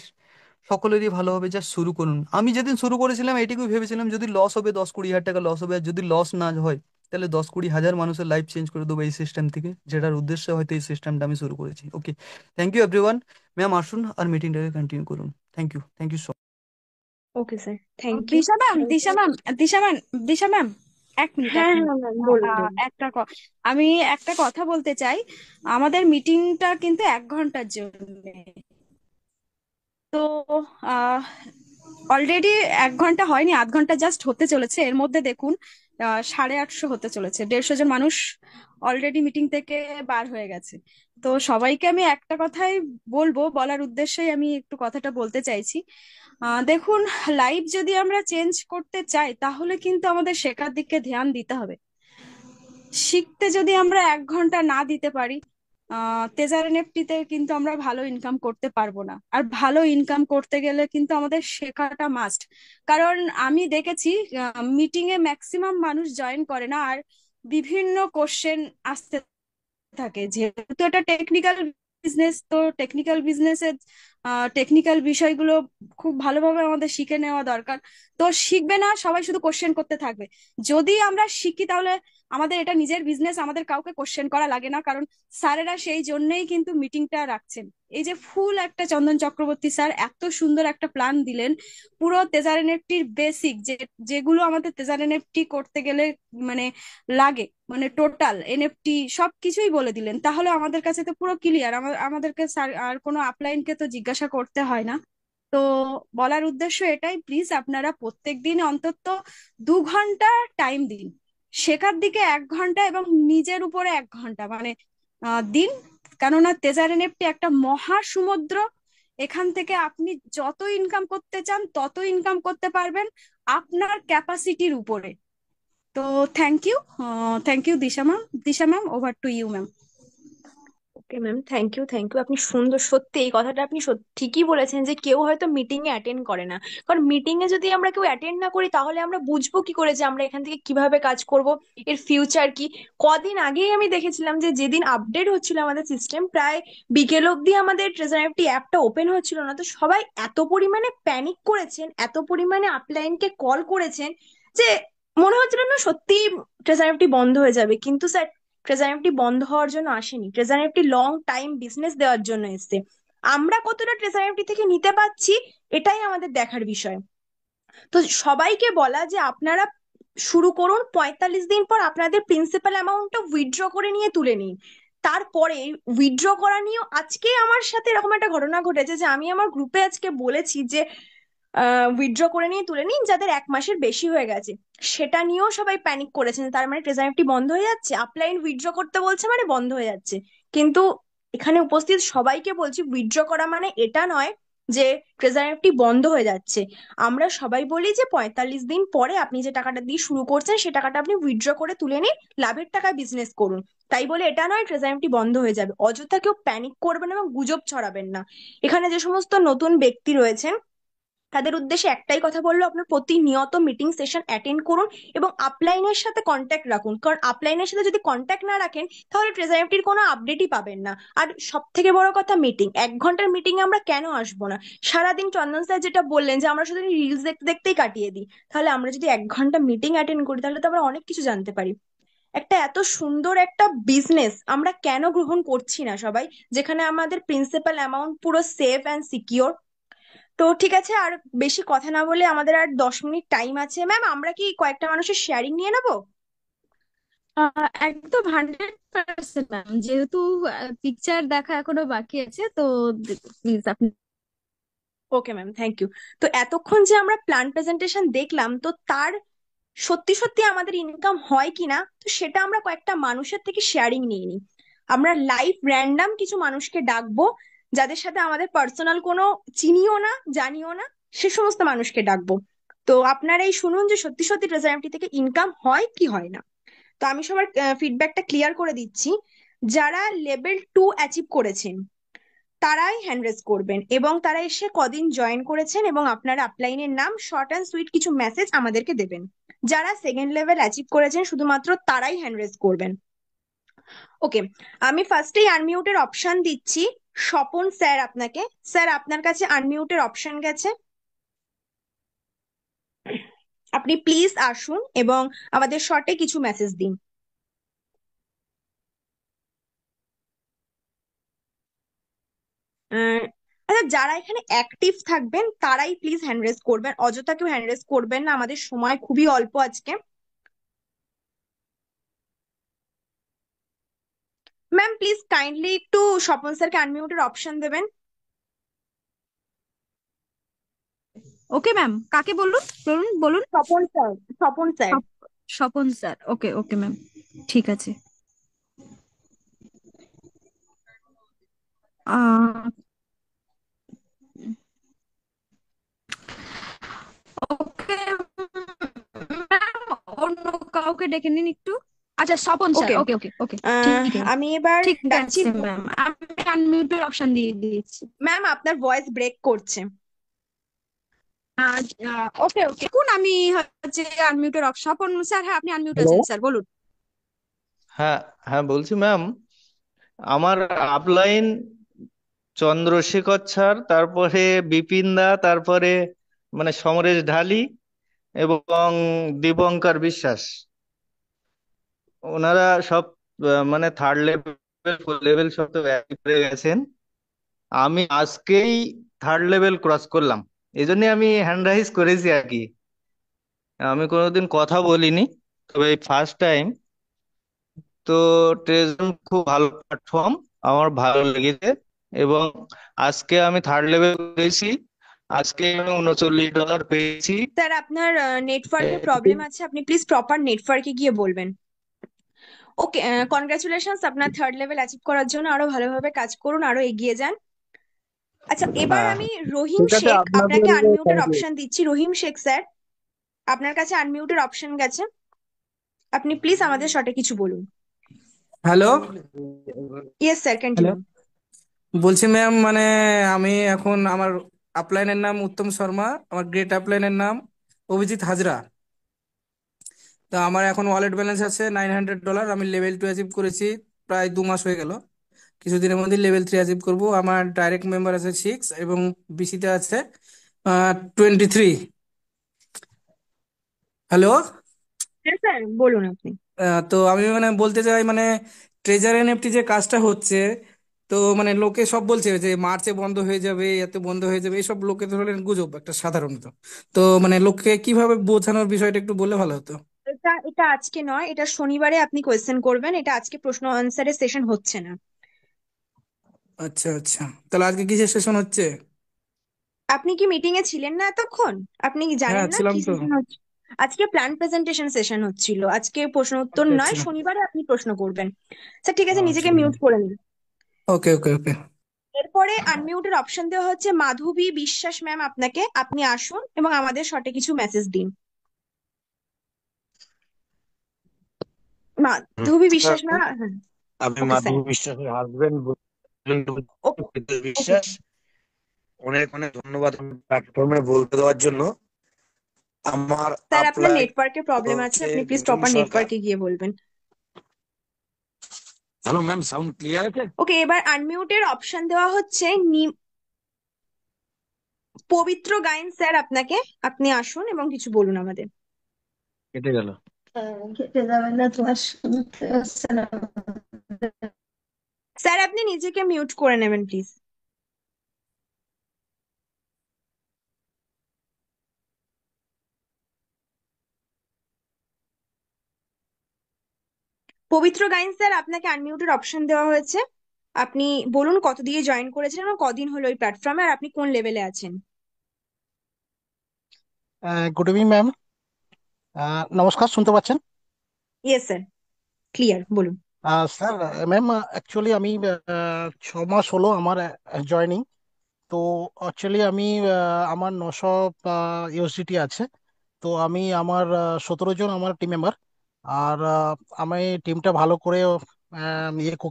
সকলেরই ভালো হবে। যা শুরু করুন। আমি যেদিন শুরু করেছিলাম এটুকুই ভেবেছিলাম, যদি লস হবে 10 20 হাজার টাকা লস হবে, আর যদি লস না হয় তাহলে 10 20 হাজার মানুষের লাইফ চেঞ্জ করে দেবো এই সিস্টেম থেকে, যেটার উদ্দেশ্যে হয়তো এই সিস্টেমটা আমি শুরু করেছি। Okay, thank you everyone. Ma'am আসুন আর মিটিংটাকে কন্টিনিউ করুন। Thank you, thank you. Okay sir, thank you. Disha ma'am, Disha ma'am, Disha ma'am, Disha ma'am, এক মিনিট, এক হ্যাঁ মিনিট। হ্যাঁ ম্যাম, বলুন বলুন। আমি একটা কথা বলতে চাই। আমাদের মিটিংটা কিন্তু 1 ঘন্টার জন্য। তো অলরেডি 1 ঘন্টা হয়নি, আধ ঘন্টা জাস্ট হতে চলেছে। এর মধ্যে দেখুন 850 হতে চলেছে, 150 জন মানুষ অলরেডি মিটিং থেকে বার হয়ে গেছে। তো সবাইকে আমি একটা কথাই বলবো, বলার উদ্দেশ্যেই আমি একটু কথাটা বলতে চাইছি। দেখুন, লাইফ যদি আমরা চেঞ্জ করতে চাই তাহলে কিন্তু আমাদের শেখার দিকে ধ্যান দিতে হবে। শিখতে যদি আমরা 1 ঘন্টা না দিতে পারি, তেজার এনএফটিতে কিন্তু আমরা ভালো ইনকাম করতে পারবো না। আর ভালো ইনকাম করতে গেলে কিন্তু আমাদের শেখাটা মাস্ট। কারণ আমি দেখেছি মিটিং এ ম্যাক্সিমাম মানুষ জয়েন করে না, আর বিভিন্ন কোশ্চেন আসতে থাকে। যেহেতু এটা টেকনিক্যাল বিজনেস, তো টেকনিক্যাল বিজনেসের টেকনিক্যাল বিষয়গুলো খুব ভালোভাবে আমাদের শিখে নেওয়া দরকার। তো শিখবে না, সবাই শুধু কোশ্চেন করতে থাকবে। যদি আমরা শিখি তাহলে আমাদের এটা নিজের বিজনেস, আমাদের কাউকে কোশ্চেন করা লাগে না। কারণ স্যারেরা সেই জন্যই কিন্তু মিটিংটা রাখছেন। এই যে ফুল একটা চন্দন চক্রবর্তী স্যার এত সুন্দর একটা প্ল্যান দিলেন, পুরো তেজার এনএফটির বেসিক যেগুলো আমাদের তেজার এনএফটি করতে গেলে মানে লাগে, মানে টোটাল এনএফটি সবকিছুই বলে দিলেন। তাহলে আমাদের কাছে তো পুরো ক্লিয়ার, আমাদেরকে আর কোনো আপলাইনকে তো জিজ্ঞাসা করতে হয় না। তো বলার উদ্দেশ্য এটাই, প্লিজ আপনারা প্রত্যেকদিন অন্তত 2 ঘন্টা টাইম দিন শেখার দিকে, 1 ঘন্টা, এবং নিজের উপরে 1 ঘন্টা মানে দিন। কেননা তেজার এনএফটি একটা মহা সমুদ্র। এখান থেকে আপনি যত ইনকাম করতে চান তত ইনকাম করতে পারবেন আপনার ক্যাপাসিটির উপরে। তো thank you, thank you Disha ma'am. Disha ma'am, over to you ma'am. Okay ma'am, thank you thank you. আপনি সুন্দর, সত্যি এই কথাটা আপনি ঠিকই বলেছেন যে কেউ হয়তো মিটিং এ অ্যাটেন্ড করে না। কারণ মিটিং এ যদি আমরা কেউ অ্যাটেন্ড না করি তাহলে আমরা বুঝবো কি করে যে আমরা এখান থেকে কিভাবে কাজ করব, এর ফিউচার কি। কদিন আগেই আমি দেখেছিলাম যে যেদিন আপডেট হচ্ছিল আমাদের সিস্টেম, প্রায় বিকেল অবধি আমাদের ট্রেজারারটি অ্যাপটা ওপেন হচ্ছিল না। তো সবাই এত পরিমাণে প্যানিক করেছেন, এত পরিমাণে আপলাইনকে কল করেছেন যে মনে হচ্ছিল না সত্যি ট্রেজারারটি বন্ধ হয়ে যাবে। কিন্তু স্যার, ট্রেজার এফডি বন্ধ হওয়ার জন্য আসেনি, treasure FD long time business দেওয়ার জন্য এসেছে। আমরা কতটা ট্রেজার এফডি থেকে নিতে পাচ্ছি, এটাই আমাদের দেখার বিষয়। তো সবাইকে বলা যে আপনারা শুরু করুন, 45 দিন পর আপনাদের প্রিন্সিপাল অ্যামাউন্টটা উইথড্র করে নিয়ে তুলে নিন। তারপরে উইথড্র করা নিয়েও আজকে আমার সাথে এরকম একটা ঘটনা ঘটেছে যে আমি আমার গ্রুপে আজকে বলেছি যে উইথড্র করে নিয়ে তুলে নিন যাদের 1 মাসের বেশি হয়ে গেছে। সেটা নিয়েও সবাই প্যানিক করেছেন, তার মানে ট্রেজার এফডি বন্ধ হয়ে যাচ্ছে, আপলাইন উইথড্র করতে বলছে মানে বন্ধ হয়ে যাচ্ছে। কিন্তু এখানে উপস্থিত সবাইকে বলছি, উইথড্র করা মানে এটা নয় যে ট্রেজারি এফডি বন্ধ হয়ে যাচ্ছে। আমরা সবাই বলি যে 45 দিন পরে আপনি যে টাকাটা দিয়ে শুরু করছেন সে টাকাটা আপনি উইথড্র করে তুলে নিন, লাভের টাকায় বিজনেস করুন। তাই বলে এটা নয় ট্রেজারি এফডি বন্ধ হয়ে যাবে। অযথা কেউ প্যানিক করবেন এবং গুজব ছড়াবেন না। এখানে যে সমস্ত নতুন ব্যক্তি রয়েছেন তাদের উদ্দেশ্যে একটাই কথা বললো, আপনার প্রতিনিয়ত মিটিং সেশন অ্যাটেন্ড করুন এবং আপলাইনের সাথে কন্ট্যাক্ট রাখুন। কারণ আপলাইনের সাথে যদি কন্ট্যাক্ট না রাখেন তাহলে ট্রেজারি এফডির কোনো আপডেটই পাবেন না। আর সব থেকে বড় কথা, মিটিং 1 ঘন্টার মিটিং এ আমরা কেন আসবো না? সারাদিন চন্দন স্যার যেটা বললেন যে আমরা শুধু রিলস দেখতে দেখতেই কাটিয়ে দিই, তাহলে আমরা যদি 1 ঘন্টা মিটিং অ্যাটেন্ড করি তাহলে তো আমরা অনেক কিছু জানতে পারি। একটা এত সুন্দর একটা বিজনেস আমরা কেন গ্রহণ করছি না সবাই, যেখানে আমাদের প্রিন্সিপাল অ্যামাউন্ট পুরো সেফ অ্যান্ড সিকিওর। তো ঠিক আছে, আর বেশি কথা না বলে, আমাদের আর 10 মিনিট টাইম আছে। ম্যাম, আমরা কি কয়েকটা মানুষের শেয়ারিং নিয়ে নেবো? একদম 100% ম্যাম, যেহেতু পিকচার দেখা এখনো বাকি আছে, তো প্লিজ আপনি। Okay ma'am, thank you. তো এতক্ষণ যে আমরা প্ল্যান প্রেজেন্টেশন দেখলাম, তো তার সত্যি সত্যি আমাদের ইনকাম হয় কিনা তো সেটা আমরা কয়েকটা মানুষের থেকে শেয়ারিং নিয়ে নিই। আমরা লাইভ র্যান্ডম কিছু মানুষকে ডাকবো, যাদের সাথে আমাদের পার্সোনাল কোনো চিনিও না জানিও না, সে সমস্ত মানুষকে ডাকবো। তো আপনারাই শুনুন যে সত্যি সত্যি ট্রেজারি থেকে ইনকাম হয় কি হয় না। তো আমি সবার ফিডব্যাকটা ক্লিয়ার করে দিচ্ছি। যারা লেভেল 2 অ্যাচিভ করেছেন তারাই হ্যান্ড রেজ করবেন, এবং তারা এসে কদিন জয়েন করেছেন, এবং আপনারা আপলাইনের নাম শর্ট অ্যান্ড সুইট কিছু মেসেজ আমাদেরকে দেবেন। যারা সেকেন্ড লেভেল অ্যাচিভ করেছেন শুধুমাত্র তারাই হ্যান্ড রেজ করবেন। ওকে, আমি ফার্স্টেই আনমিউটের অপশন দিচ্ছি স্বপন স্যার আপনাকে। স্যার, আপনার কাছে আনমিউটের অপশন গেছে, আপনি প্লিজ আসুন এবং আমাদের শর্টে কিছু মেসেজ দিন। আহ, আচ্ছা, যারা এখানে অ্যাক্টিভ থাকবেন তারাই প্লিজ হ্যান্ড রেজ করবেন, অযথা কেউ হ্যান্ড রেজ করবেন না, আমাদের সময় খুবই অল্প আজকে। ম্যাম, প্লিজ কাইন্ডলি একটু স্বপন স্যারকে আনমিউটের অপশন দেবেন। ওকে ম্যাম, কাকে বলুন, বলুন বলুন। Swapan sir, Swapan sir. Swapan sir, okay okay ma'am, ঠিক আছে। আহ ওকে ম্যাম, অন্য কাউকে ডেকে নিন একটু। আচ্ছা, স্বপন স্যার, ওকে, ওকে ওকে ওকে, ঠিক আছে। আমি এবার ঠিক ডাকছি। আছে ম্যাম, আমি আনমিউটের অপশন দিয়ে দিয়েছি। ম্যাম, আপনার ভয়েস ব্রেক করছে। ওকে ওকে, কোন আমি হচ্ছে আনমিউটের অপশন। স্বপন স্যার, হ্যাঁ আপনি আনমিউট হ্যালো। আছেন স্যার, বলুন। হ্যাঁ, হ্যাঁ, বলছি ম্যাম, আমার আপলাইন চন্দ্রশেখর স্যার, তারপরে বিপিন দা, তারপরে মানে সমরেশ ঢালি এবং দীপঙ্কর বিশ্বাস, ওনারা সব মানে থার্ড লেভেল ফোর লেভেল সব তো একই করে গেছেন। আমি আজকেই থার্ড লেভেল ক্রস করলাম, এই জন্য আমি হ্যান্ড রাইজ করেছি আর কি। আমি কোনোদিন কথা বলিনি, তবে এই ফার্স্ট টাইম। তো ট্রেজন খুব ভালো প্ল্যাটফর্ম, আমার ভালো লেগেছে। এবং আজকে আমি থার্ড লেভেল করেছি, আজকে আমি $39 পেয়েছি। স্যার, আপনার নেটওয়ার্কের প্রবলেম আছে, আপনি প্লিজ প্রপার নেটওয়ার্কে গিয়ে বলবেন। ওকে, কনগ্রাচুলেশনস আপনার থার্ড লেভেল অ্যাচিভ করার জন্য। আরো ভালোভাবে কাজ করুন, আরো এগিয়ে যান। আচ্ছা, এবার হ্যাঁ, আমি রহিম ঠিক আছে, শেখ আপনাদের আপনাকে আনমিউটের থ্যাংক ইউ। অপশন দিচ্ছি। রহিম শেখ স্যার, আপনার কাছে আনমিউটের অপশন গেছে, আপনি প্লিজ আমাদের শর্টে কিছু বলুন। Hello. Yes sir, hello, continue. বলছি ম্যাম, মানে আমি এখন আমার আপলাইনের নাম উত্তম শর্মা, আমার গ্রেট আপলাইনের নাম অভিজিৎ হাজরা। তো আমার এখন ওয়ালেট ব্যালেন্স আছে $900। আমি লেভেল 2 অ্যাচিভ করেছি, প্রায় 2 মাস হয়ে গেল। কিছুদিনের মধ্যে লেভেল 3 অ্যাচিভ করব। আমার ডাইরেক্ট মেম্বার আছে 6 এবং বিসিতে আছে 23। হ্যালো। হ্যাঁ স্যার, বলুন আপনি। তো আমি মানে বলতে চাই, মানে ট্রেজার এনএফটি যে কাজটা হচ্ছে, তো মানে লোকে সব বলছে যে মার্চে বন্ধ হয়ে যাবে, এত বন্ধ হয়ে যাবে, এইসব লোকে ধরনের গুজব একটা সাধারণত। তো মানে লোককে কিভাবে বোঝানোর বিষয়টা একটু বললে ভালো হতো। এটা এটা আজকে নয়, এটা শনিবারে আপনি কোয়েশ্চেন করবেন, এটা আজকে প্রশ্ন আনসারের সেশন হচ্ছে না। আচ্ছা আচ্ছা, তাহলে আজকে কিসের সেশন হচ্ছে? আপনি কি মিটিং এ ছিলেন না এতক্ষণ? আপনি কি হ্যাঁ, জানেন না ছিলাম কি তো। সেশন হচ্ছে? আজকে প্ল্যান প্রেজেন্টেশন সেশন হচ্ছিল, আজকে প্রশ্ন উত্তর আচ্ছা নয়, আচ্ছা। শনিবারে আপনি প্রশ্ন করবেন। স্যার ঠিক আছে, নিজেকে আচ্ছা, মিউট করে নিন। ওকে ওকে ওকে। এরপরে আনমিউটের অপশন দেওয়া হচ্ছে মাধবী বিশ্বাস ম্যাম আপনাকে, আপনি আসুন এবং আমাদের শর্টে কিছু মেসেজ দিন। মাধবী বিশ্বাস ম্যাম, হ্যাঁ। আমি ওকে স্যার। মাধবী বিশ্বাসের হাজবেন্ড প্রিতেশ ওকে বিশ্বাস। অনেক অনেক ধন্যবাদ প্ল্যাটফর্মে বলতে দেওয়ার জন্য। আমার স্যার, আপনার অ্যাপ্লাই নেটওয়ার্কের প্রবলেম আছে, হচ্ছে আপনি প্লিজ মিঠুন প্রপার সরকার। নেটওয়ার্কে গিয়ে বলবেন। হ্যালো ম্যাম, সাউন্ড ক্লিয়ার আছে? ওকে, এবার আনমিউটের অপশন দেওয়া হচ্ছে পবিত্র গায়েন স্যার আপনাকে, আপনি আসুন এবং কিছু বলুন আমাদের। কেটে গেল। কেটে যাবে না, তোমার শুনতে হচ্ছে না। স্যার, আপনি নিজেকে মিউট করে নেবেন প্লিজ। পবিত্র গায়েন স্যার, আপনাকে আনমিউটের অপশন দেওয়া হয়েছে, আপনি বলুন কত দিয়ে জয়েন করেছেন এবং কদিন হলো এই প্ল্যাটফর্মে, আর আপনি কোন লেভেলে আছেন। গুড ইভিনিং ম্যাম, নমস্কার, শুনতে পাচ্ছেন? ইয়েস স্যার, ক্লিয়ার, বলুন। স্যার, ম্যাম অ্যাকচুয়ালি আমি 6 মাস হলো আমার জয়নিং। তো অ্যাকচুয়ালি আমি আমার 900 ইউএসডিটি আছে। তো আমি আমার 17 জন আমার টিম মেম্বার, আর আমি টিমটা ভালো করে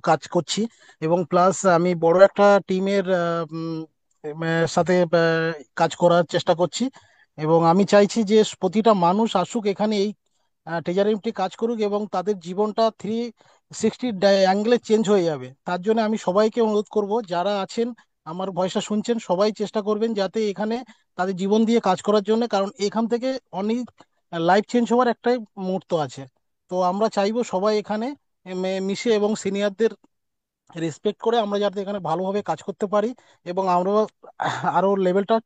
কাজ করছি, এবং প্লাস আমি বড় একটা টিমের সাথে কাজ করার চেষ্টা করছি। এবং আমি চাইছি যে প্রতিটা মানুষ আসুক এখানে, এই ট্রেজারিংটি কাজ করুক, এবং তাদের জীবনটা 360 অ্যাঙ্গেলে চেঞ্জ হয়ে যাবে। তার জন্য আমি সবাইকে অনুরোধ করব, যারা আছেন আমার ভয়েসটা শুনছেন, সবাই চেষ্টা করবেন যাতে এখানে তাদের জীবন দিয়ে কাজ করার জন্য, কারণ এখান থেকে অনেক লাইফ চেঞ্জ হওয়ার একটাই মুহূর্ত আছে। তো আমরা চাইবো সবাই এখানে মিশে এবং সিনিয়রদের রেসপেক্ট করে আমরা যাতে এখানে ভালোভাবে কাজ করতে পারি, এবং আমরা আরো লেভেলটা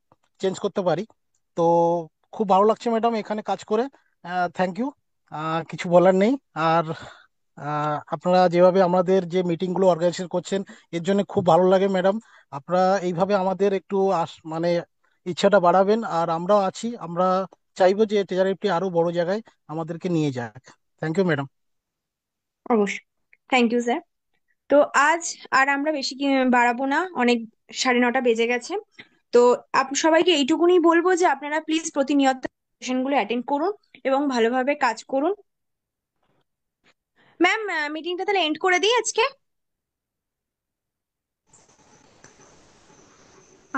চেঞ্জ করতে পারি। তো খুব ভালো লাগছে ম্যাডাম এখানে কাজ করে। থ্যাংক ইউ, কিছু বলার নেই। আর আপনারা যেভাবে আমাদের যে মিটিংগুলো অর্গানাইজেশন করছেন, এর জন্য খুব ভালো লাগে ম্যাডাম। আপনারা এইভাবে আমাদের একটু মানে ইচ্ছাটা বাড়াবেন, আর আমরাও আছি, আমরা চাইবো যে ট্রেজারিটি আরো বড় জায়গায় আমাদেরকে নিয়ে যাক। Thank you madam. অবশ্যই, থ্যাংক ইউ স্যার। তো আজ আর আমরা বেশি বাড়াবো না, অনেক 9:30 বেজে গেছে। তো সবাইকে এইটুকুনি বলবো যে আপনারা প্লিজ প্রতিনিয়ত সেশনগুলো অ্যাটেন্ড করুন এবং ভালোভাবে কাজ করুন। ম্যাম, মিটিংটা তাহলে এন্ড করে দিই আজকে।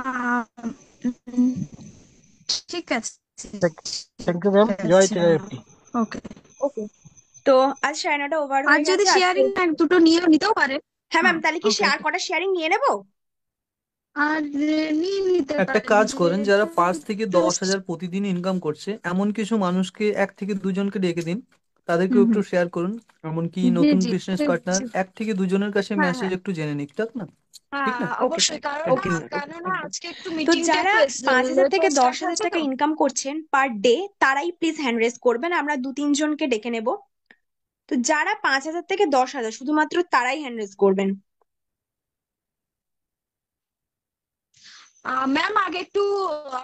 আহ, উম, ঠিক আছে, থ্যাংক ইউ ম্যাম, ঠিক জয় আছে। ট্রেজারিটি। ওকে। ওকে, তো আজ 9:30 ওভার আর হয়ে যদি গেছে আজকে। শেয়ারিং এক দুটো নিতেও পারে। হ্যাঁ ম্যাম, হ্যাঁ, তাহলে কি ওকে শেয়ার ওকে। কটা শেয়ারিং নিয়ে নেবো? আর নিয়ে নিতে একটা পারেন কাজ যে করেন, যারা 5 থেকে 10 হাজার just- প্রতিদিন ইনকাম করছে এমন কিছু মানুষকে 1 থেকে 2 জনকে ডেকে দিন, তাদেরকেও হুম একটু হুম, শেয়ার করুন। এমনকি জি নতুন জি বিজনেস ঠিক পার্টনার আছে। 1 থেকে 2 জনের কাছে হ্যাঁ মেসেজ হ্যাঁ একটু জেনে নিক, ঠিক না? ঠিক না? হ্যাঁ, ওকে অবশ্যই, স্যার, কারণ ওকে স্যার, ওকে, কেননা একদম। আজকে একটু তো মিটিংটা যারা একটু 5,000 লেট থেকে হয়ে দশ স্টার্ট হাজার হচ্ছে টাকা তো। ইনকাম করছেন পার ডে, তারাই প্লিজ হ্যান্ড রেজ করবেন, আমরা 2-3 জনকে ডেকে নেব। তো যারা 5,000 থেকে 10,000, শুধুমাত্র তারাই হ্যান্ড রেজ করবেন। ম্যাম, আগে একটু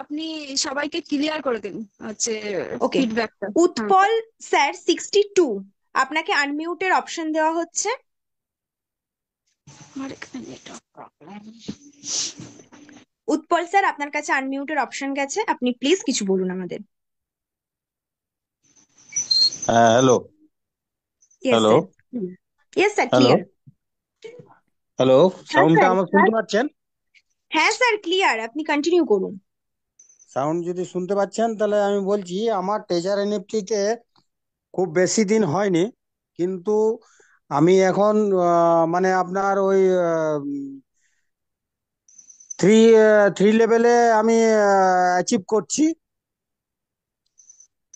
আপনি সবাইকে ক্লিয়ার করে দিন হচ্ছে ওকে, ফিডব্যাকটা। হ্যাঁ, উৎপল স্যার 62, আপনাকে আনমিউটের অপশন দেওয়া হচ্ছে। আমার এখানে নেটওয়ার্ক প্রবলেম। উৎপল স্যার, আপনার কাছে আনমিউটের অপশন গেছে, আপনি প্লিজ কিছু বলুন আমাদের। হ্যাঁ, hello yes hello sir, yes sir, hello clear. Hello, হ্যাঁ সাউন্ডটা স্যার, আমার শুনতে পাচ্ছেন? হ্যাঁ স্যার, ক্লিয়ার, আপনি কন্টিনিউ করুন। সাউন্ড যদি শুনতে পাচ্ছেন তাহলে আমি বলছি, আমার ট্রেজার এনএফটিতে খুব বেশি দিন হয়নি, কিন্তু আমি এখন মানে আপনার ওই থ্রি থ্রি লেভেলে আমি অ্যাচিভ করছি।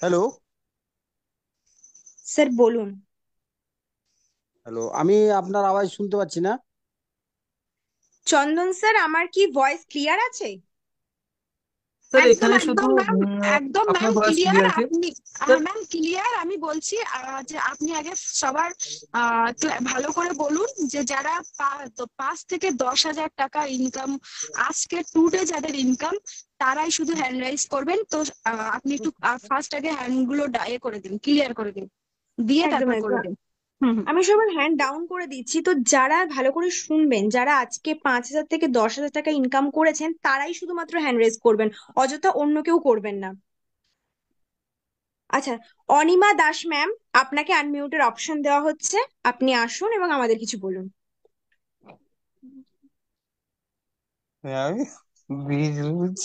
হ্যালো স্যার বলুন। হ্যালো, আমি আপনার আওয়াজ শুনতে পাচ্ছি না। চন্দন স্যার, আমার কি ভয়েস ক্লিয়ার আছে? স্যার একদম এখানে শুধু একদম ম্যাম, একদম আপনার ম্যাম ভয়েস ক্লিয়ার। ক্লিয়ার কি আপনি স্যার? ম্যাম ক্লিয়ার, আমি বলছি যে আপনি আগে সবার ভালো করে বলুন যে যারা 5 থেকে 10 হাজার টাকা ইনকাম আজকে টুডে যাদের ইনকাম, তারাই শুধু হ্যান্ড রাইজ করবেন। তো আপনি একটু ফার্স্ট আগে হ্যান্ড গুলো করে দিন, ক্লিয়ার করে দিন, দিয়ে একদম তারপর করে একদম, দিন। আমি সবার হ্যান্ড ডাউন করে দিচ্ছি, তো যারা ভালো করে শুনবেন, যারা আজকে 5,000 থেকে 10,000 টাকা ইনকাম করেছেন তারাই শুধুমাত্র হ্যান্ড রেজ করবেন, অযথা অন্য কেউ করবেন না। আচ্ছা, অনিমা দাস ম্যাম, আপনাকে আনমিউটের অপশন দেওয়া হচ্ছে, আপনি আসুন এবং আমাদের কিছু বলুন। আমি বীজ বুঝ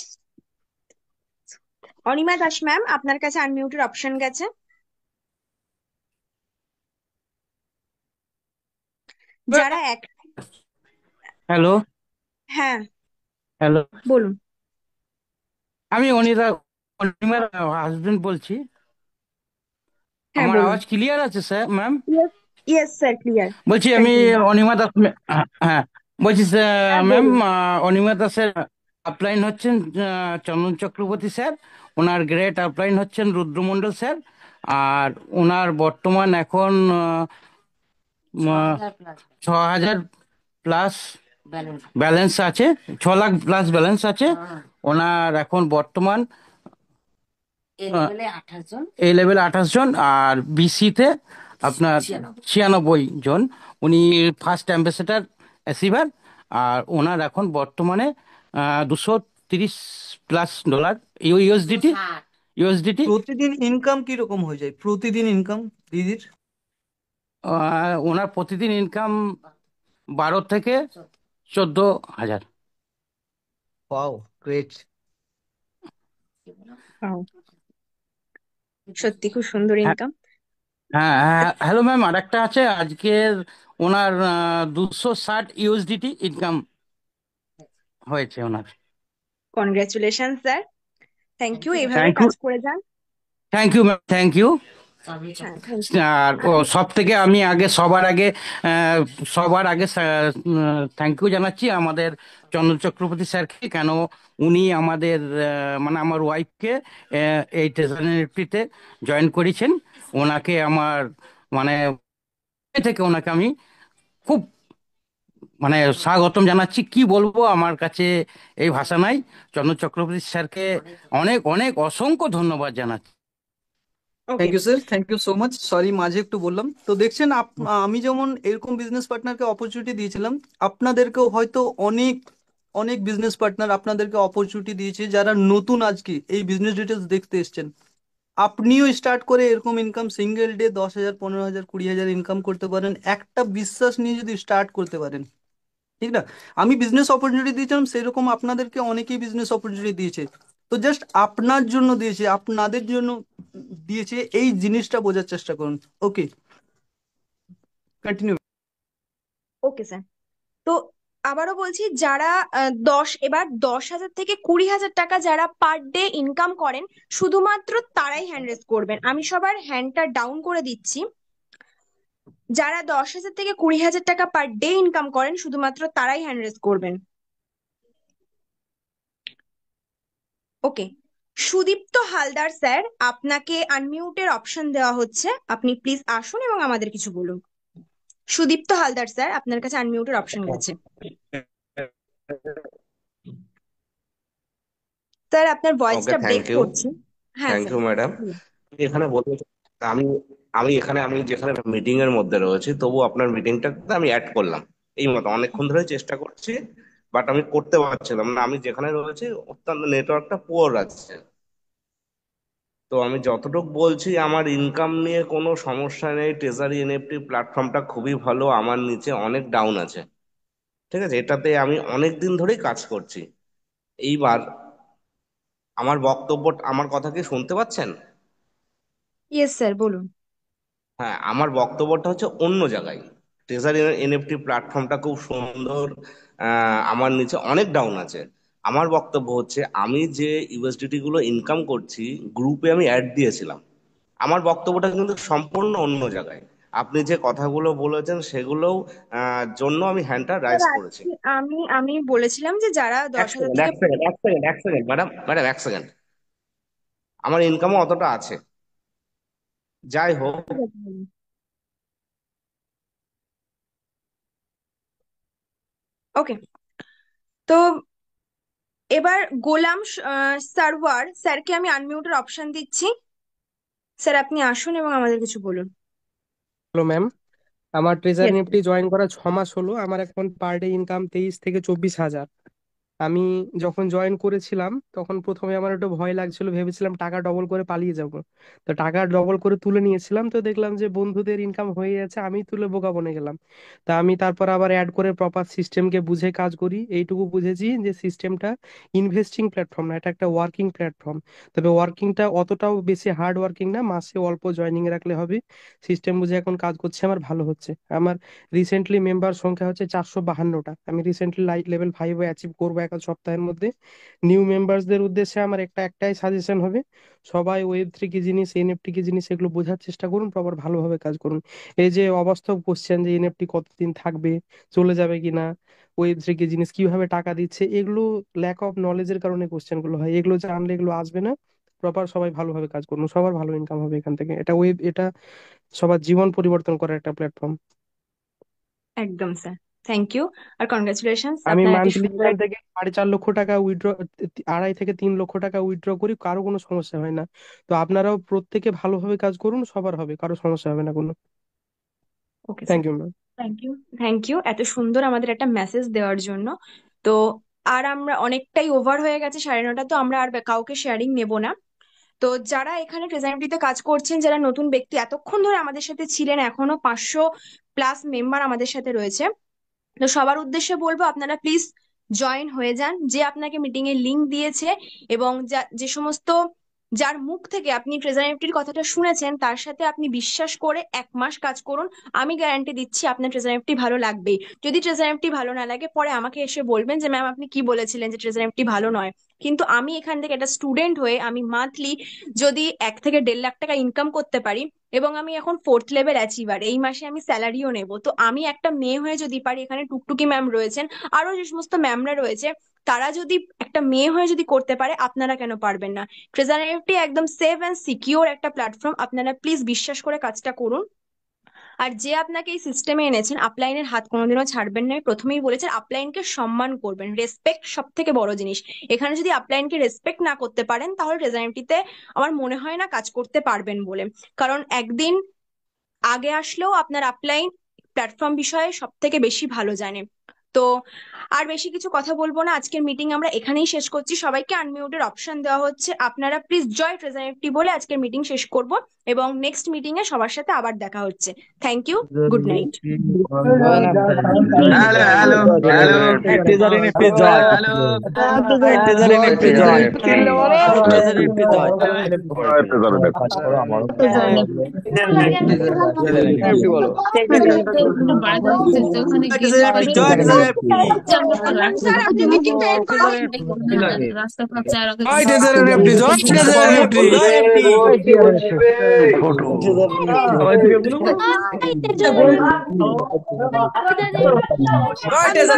অনিমা দাস ম্যাম, আপনার কাছে আনমিউটের অপশন গেছে। যারা এক হ্যালো। হ্যাঁ, হ্যালো, বলুন। আমি অনিমার হাজবেন্ড বলছি। হ্যাঁ, আমার বলুন। আওয়াজ ক্লিয়ার আছে sir ma'am? Yes, yes sir, clear. বলছি আমি কন্টিনিউ। অনিমা দাস হ্যাঁ, বলছি হ্যাঁ, ম্যাম, বলুন। অনিমা দাসের আপলাইন হচ্ছেন চন্দন চক্রবর্তী স্যার, ওনার গ্রেট আপলাইন হচ্ছেন রুদ্রমন্ডল স্যার, আর ওনার বর্তমান এখন 6,000 প্লাস ব্যালেন্স আছে, 6 লাখ প্লাস ব্যালেন্স আছে ওনার এখন বর্তমান। এ লেভেলে 28 জন আর বিসিতে আপনার 96 জন। উনি ফার্স্ট অ্যাম্বাসেডার অ্যাচিভার, আর ওনার এখন বর্তমানে $230 প্লাস ইউএসডিটি। প্রতিদিন ইনকাম কি রকম হয়ে যায়, প্রতিদিন ইনকাম দিদির? ওনার প্রতিদিন ইনকাম 12 থেকে 14 হাজার। Wow, great. Wow, সত্যি খুব সুন্দর হ্যাঁ, ইনকাম। হ্যাঁ, হ্যাঁ, হ্যালো ম্যাম, আর একটা আছে আজকের ওনার 260 ইউএসডিটি ইনকাম হয়েছে ওনার। কনগ্রাচুলেশন স্যার, থ্যাংক ইউ, এইভাবে থ্যাংক ইউ, কাজ করে যান। Thank you ma'am, thank you. হ্যাঁ, থ্যাংক ইউ। আর সব থেকে আমি সবার আগে থ্যাংক ইউ জানাচ্ছি আমাদের চন্দন চক্রবর্তী স্যারকে, কেন উনি আমাদের মানে আমার ওয়াইফকে এই ট্রেজারি নিফটিতে জয়েন করেছেন। ওনাকে আমার মানে থেকে ওনাকে আমি খুব মানে স্বাগতম জানাচ্ছি, কি বলবো, আমার কাছে এই ভাষা নাই। চন্দন চক্রবর্তী স্যারকে অনেক অনেক অসংখ্য ধন্যবাদ জানাচ্ছি। Okay. Thank you sir, thank you so much. Sorry মাঝে একটু বললাম। তো দেখছেন, আমি যেমন এরকম বিজনেস পার্টনারকে অপরচুনিটি দিয়েছিলাম, আপনাদেরকেও হয়তো অনেক অনেক বিজনেস পার্টনার আপনাদেরকে অপরচুনিটি দিয়েছে, যারা নতুন আজকে এই বিজনেস ডিটেলস দেখতে এসেছেন। আপনিও স্টার্ট করে এরকম ইনকাম সিঙ্গেল ডে 10,000, 15,000, 20,000 ইনকাম করতে পারেন, একটা বিশ্বাস নিয়ে যদি স্টার্ট করতে পারেন, ঠিক না? আমি বিজনেস অপরচুনিটি দিয়েছিলাম, সেরকম আপনাদেরকে অনেকেই বিজনেস অপরচুনিটি দিয়েছে। তো জাস্ট আপনার জন্য দিয়েছে, আপনাদের জন্য দিয়েছে, এই জিনিসটা বোঝার চেষ্টা করুন। ওকে, কন্টিনিউ। Okay sir. তো আবারও বলছি, যারা এবার 10,000 থেকে 20,000 টাকা যারা পার ডে ইনকাম করেন, শুধুমাত্র তারাই হ্যান্ড রেজ করবেন। আমি সবার হ্যান্ডটা ডাউন করে দিচ্ছি। যারা 10,000 থেকে 20,000 টাকা পার ডে ইনকাম করেন, শুধুমাত্র তারাই হ্যান্ড রেজ করবেন। ওকে। সুদীপ্ত হালদার স্যার, আপনাকে আনমিউটের অপশন দেওয়া হচ্ছে, আপনি প্লিজ আসুন এবং আমাদের কিছু বলুন। সুদীপ্ত হালদার স্যার, আপনার কাছে আনমিউটের অপশন গেছে। স্যার, আপনার ওকে, ভয়েসটা ব্রেক থ্যাংক ইউ। করছে। হ্যাঁ থ্যাংক স্যার, ইউ ম্যাডাম। বলুন। এখানে বলতে আমি আমি যেখানে মিটিং এর মধ্যে রয়েছি, তবু আপনার মিটিংটাতে আমি অ্যাড করলাম। এই মতো অনেকক্ষণ ধরে চেষ্টা করছি, বাট আমি করতে পারছিলাম না। আমি যেখানে রয়েছি অত্যন্ত নেটওয়ার্কটা পুয়ার আছে। তো আমি যতটুকু বলছি, আমার ইনকাম নিয়ে কোনো সমস্যা নেই। ট্রেজারি এনএফটি প্ল্যাটফর্মটা খুবই ভালো, আমার নিচে অনেক ডাউন আছে। ঠিক আছে, এটাতে আমি অনেক দিন ধরেই কাজ করছি। এইবার আমার বক্তব্য, আমার কথা কি শুনতে পাচ্ছেন? ইয়েস স্যার, বলুন। হ্যাঁ, আমার বক্তব্যটা হচ্ছে অন্য জায়গায়। ট্রেজারি এনএফটি প্ল্যাটফর্মটা খুব সুন্দর, আমার নিচে অনেক ডাউন আছে। আমার বক্তব্য হচ্ছে, আমি যে ইউএসডিটি গুলো ইনকাম করছি, গ্রুপে আমি অ্যাড দিয়েছিলাম। আমার বক্তব্যটা কিন্তু সম্পূর্ণ অন্য জায়গায়। আপনি যে কথাগুলো বলেছেন সেগুলোও জন্য আমি হ্যান্ডটা স্যার, রাইজ করেছি। আজকে আমি আমি বলেছিলাম যে যারা এক 10,000 সেকেন্ড, থেকে এক সেকেন্ড, এক সেকেন্ড, এক সেকেন্ড ম্যাডাম, ম্যাডাম, এক সেকেন্ড। আমার ইনকামও অতটা আছে। যাই হোক, ঠিক আছে, বলুন। ওকে। তো এবার গোলাম সারওয়ার স্যারকে আমি আনমিউটের অপশন দিচ্ছি। স্যার, আপনি আসুন এবং আমাদের কিছু বলুন। হ্যালো ম্যাম, আমার ট্রেজারি Yes, নিফটি জয়েন করা 6 মাস হলো। আমার এখন পার ডে ইনকাম 23 থেকে 24 হাজার। আমি যখন জয়েন করেছিলাম তখন প্রথমে আমার একটু ভয় লাগছিল, ভেবেছিলাম টাকা ডবল করে পালিয়ে যাব। তো টাকা ডবল করে তুলে নিয়েছিলাম, তো দেখলাম যে বন্ধুদের ইনকাম হয়ে যাচ্ছে, আমি তুলে বোকা বনে গেলাম। তা আমি তারপর আবার অ্যাড করে প্রপার সিস্টেমকে বুঝে কাজ করি। এইটুকু বুঝেছি যে সিস্টেমটা ইনভেস্টিং প্ল্যাটফর্ম না, এটা একটা ওয়ার্কিং প্ল্যাটফর্ম। তবে ওয়ার্কিংটা অতটাও বেশি হার্ড ওয়ার্কিং না, মাসে অল্প জয়েনিং রাখলে হবে। সিস্টেম বুঝে এখন কাজ করছে, আমার ভালো হচ্ছে। আমার রিসেন্টলি মেম্বার সংখ্যা হচ্ছে 452টা। আমি রিসেন্টলি লাইট লেভেল 5 অ্যাচিভ করবো 1 সপ্তাহের মধ্যে। নিউ মেম্বারসদের উদ্দেশ্যে আমার একটাই সাজেশন হবে, সবাই ওয়েব 3 কি জিনিস, এনএফটি কি জিনিস, এগুলো বোঝার চেষ্টা করুন, প্রপার ভালোভাবে কাজ করুন। এই যে অবাস্তব কোশ্চেন যে এনএফটি কতদিন থাকবে, চলে যাবে কিনা, ওয়েব 3 কি জিনিস, কিভাবে টাকা দিচ্ছে, এগুলো ল্যাক অফ নলেজের কারণে কোশ্চেন গুলো হয়। এগুলো জানলে এগুলো আসবে না। প্রপার সবাই ভালোভাবে কাজ করুন, সবার ভালো ইনকাম হবে এখান থেকে। এটা সবার জীবন পরিবর্তন করার একটা প্ল্যাটফর্ম। একদম স্যার। থ্যাংক ইউ আর কনগ্রাচুলেশনস আমি আপনার এত মান্থলি সুন্দর এখান থেকে 4.5 লক্ষ টাকা উইথড্র, 2.5 থেকে 3 লক্ষ টাকা উইথড্র করি, কারো কোনো সমস্যা হয় না। তো আপনারাও প্রত্যেকে ভালোভাবে কাজ করুন, সবার হবে, কারো সমস্যা হবে না কোনো। Okay thank sir. You ma'am. Thank you, thank you এত সুন্দর আমাদের একটা মেসেজ দেওয়ার জন্য। তো আর আমরা অনেকটাই ওভার হয়ে গেছে 9:30, তো আমরা আর কাউকে শেয়ারিং নেব না। তো যারা এখানে ট্রেজারিটিতে কাজ করছেন, যারা নতুন ব্যক্তি এতক্ষণ ধরে আমাদের সাথে ছিলেন, এখনো 500+ মেম্বার আমাদের সাথে রয়েছে, তো সবার উদ্দেশ্যে বলবো আপনারা প্লিজ জয়েন হয়ে যান। যে আপনাকে মিটিং এর লিংক দিয়েছে এবং যে সমস্ত যার মুখ থেকে আপনি ট্রেজারি নিফটির কথাটা শুনেছেন, তার সাথে আপনি বিশ্বাস করে 1 মাস কাজ করুন। আমি গ্যারান্টি দিচ্ছি আপনার ট্রেজারি নিফটি ভালো লাগবেই। যদি ট্রেজারি নিফটি ভালো না লাগে, পরে আমাকে এসে বলবেন যে ম্যাম আপনি কি বলেছিলেন যে ট্রেজারি নিফটি ভালো নয়। কিন্তু আমি এখান থেকে একটা স্টুডেন্ট হয়ে আমি মান্থলি যদি 1 থেকে 1.5 লাখ টাকা ইনকাম করতে পারি, এবং আমি এখন 4th লেভেল অ্যাচিভার, এই মাসে আমি স্যালারিও নেব, তো আমি একটা মেয়ে হয়ে যদি পারি, এখানে টুকটুকি ম্যাম রয়েছেন, আরো যে সমস্ত ম্যামরা রয়েছে, তারা যদি একটা মেয়ে হয়ে যদি করতে পারে, আপনারা কেন পারবেন না? ট্রেজারি নিফটি একদম সেফ অ্যান্ড সিকিউর একটা প্ল্যাটফর্ম, আপনারা প্লিজ বিশ্বাস করে কাজটা করুন। আর যে আপনাকে এই সিস্টেমে এনেছেন, আপলাইনের হাত কোনোদিনও ছাড়বেন না। আমি প্রথমেই বলেছেন আপলাইনকে সম্মান করবেন, রেসপেক্ট সব থেকে বড় জিনিস। এখানে যদি আপলাইনকে রেসপেক্ট না করতে পারেন, তাহলে ট্রেজারিটিতে আমার মনে হয় না কাজ করতে পারবেন বলে। কারণ একদিন আগে আসলেও আপনার আপলাইন প্ল্যাটফর্ম বিষয়ে সব থেকে বেশি ভালো জানে। তো আর বেশি কিছু কথা বলবো না, আজকের মিটিং আমরা এখানেই শেষ করছি। সবাইকে আনমিউটের অপশন দেওয়া হচ্ছে, আপনারা প্লিজ জয় ট্রেজারিটি বলে আজকের মিটিং শেষ করব, এবং নেক্সট মিটিং এ সবার সাথে আবার দেখা হচ্ছে। Thank you, good night. Hello hello hello treasury Nifty জয়, হ্যালো ট্রেজারি নিফটি জয়, ট্রেজারি নিফটি জয়। কাজ করো আমারও নিফটি বলো, ট্রেজারি ট্রেজারি নিফটি জয়, ট্রেজারি নিফটি স্যার আপনি মিটিংটা এন্ড করে দিন। জয়, ট্রেজারি নিফটি জয়, ট্রেজারি নিফটি জয়, চন্দন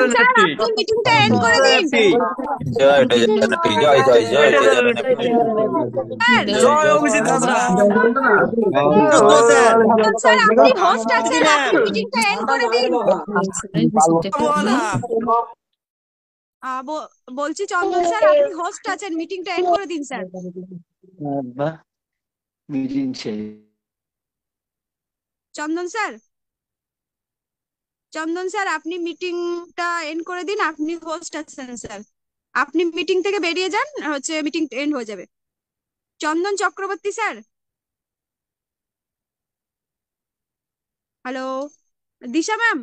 স্যার আপনি মিটিংটা এন্ড করে দিন। জয় ট্রেজারি জয় জয় জয় ট্রেজারি স্যার জয় অভিজিৎ হাজরা, স্যার চন্দন স্যার আপনি হোস্ট আছেন, আপনি মিটিংটা এন্ড করে দিন। বলছি চন্দন স্যার আপনি হোস্ট আছেন, মিটিংটা এন্ড করে দিন স্যার। মিটিং শেষ। চন্দন স্যার, চন্দন স্যার আপনি মিটিংটা এন্ড করে দিন, আপনি হোস্ট আছেন স্যার। আপনি মিটিং থেকে বেরিয়ে যান, মিটিং এন্ড হয়ে যাবে। চন্দন চক্রবর্তী স্যার, হ্যালো, দিশা ম্যাম।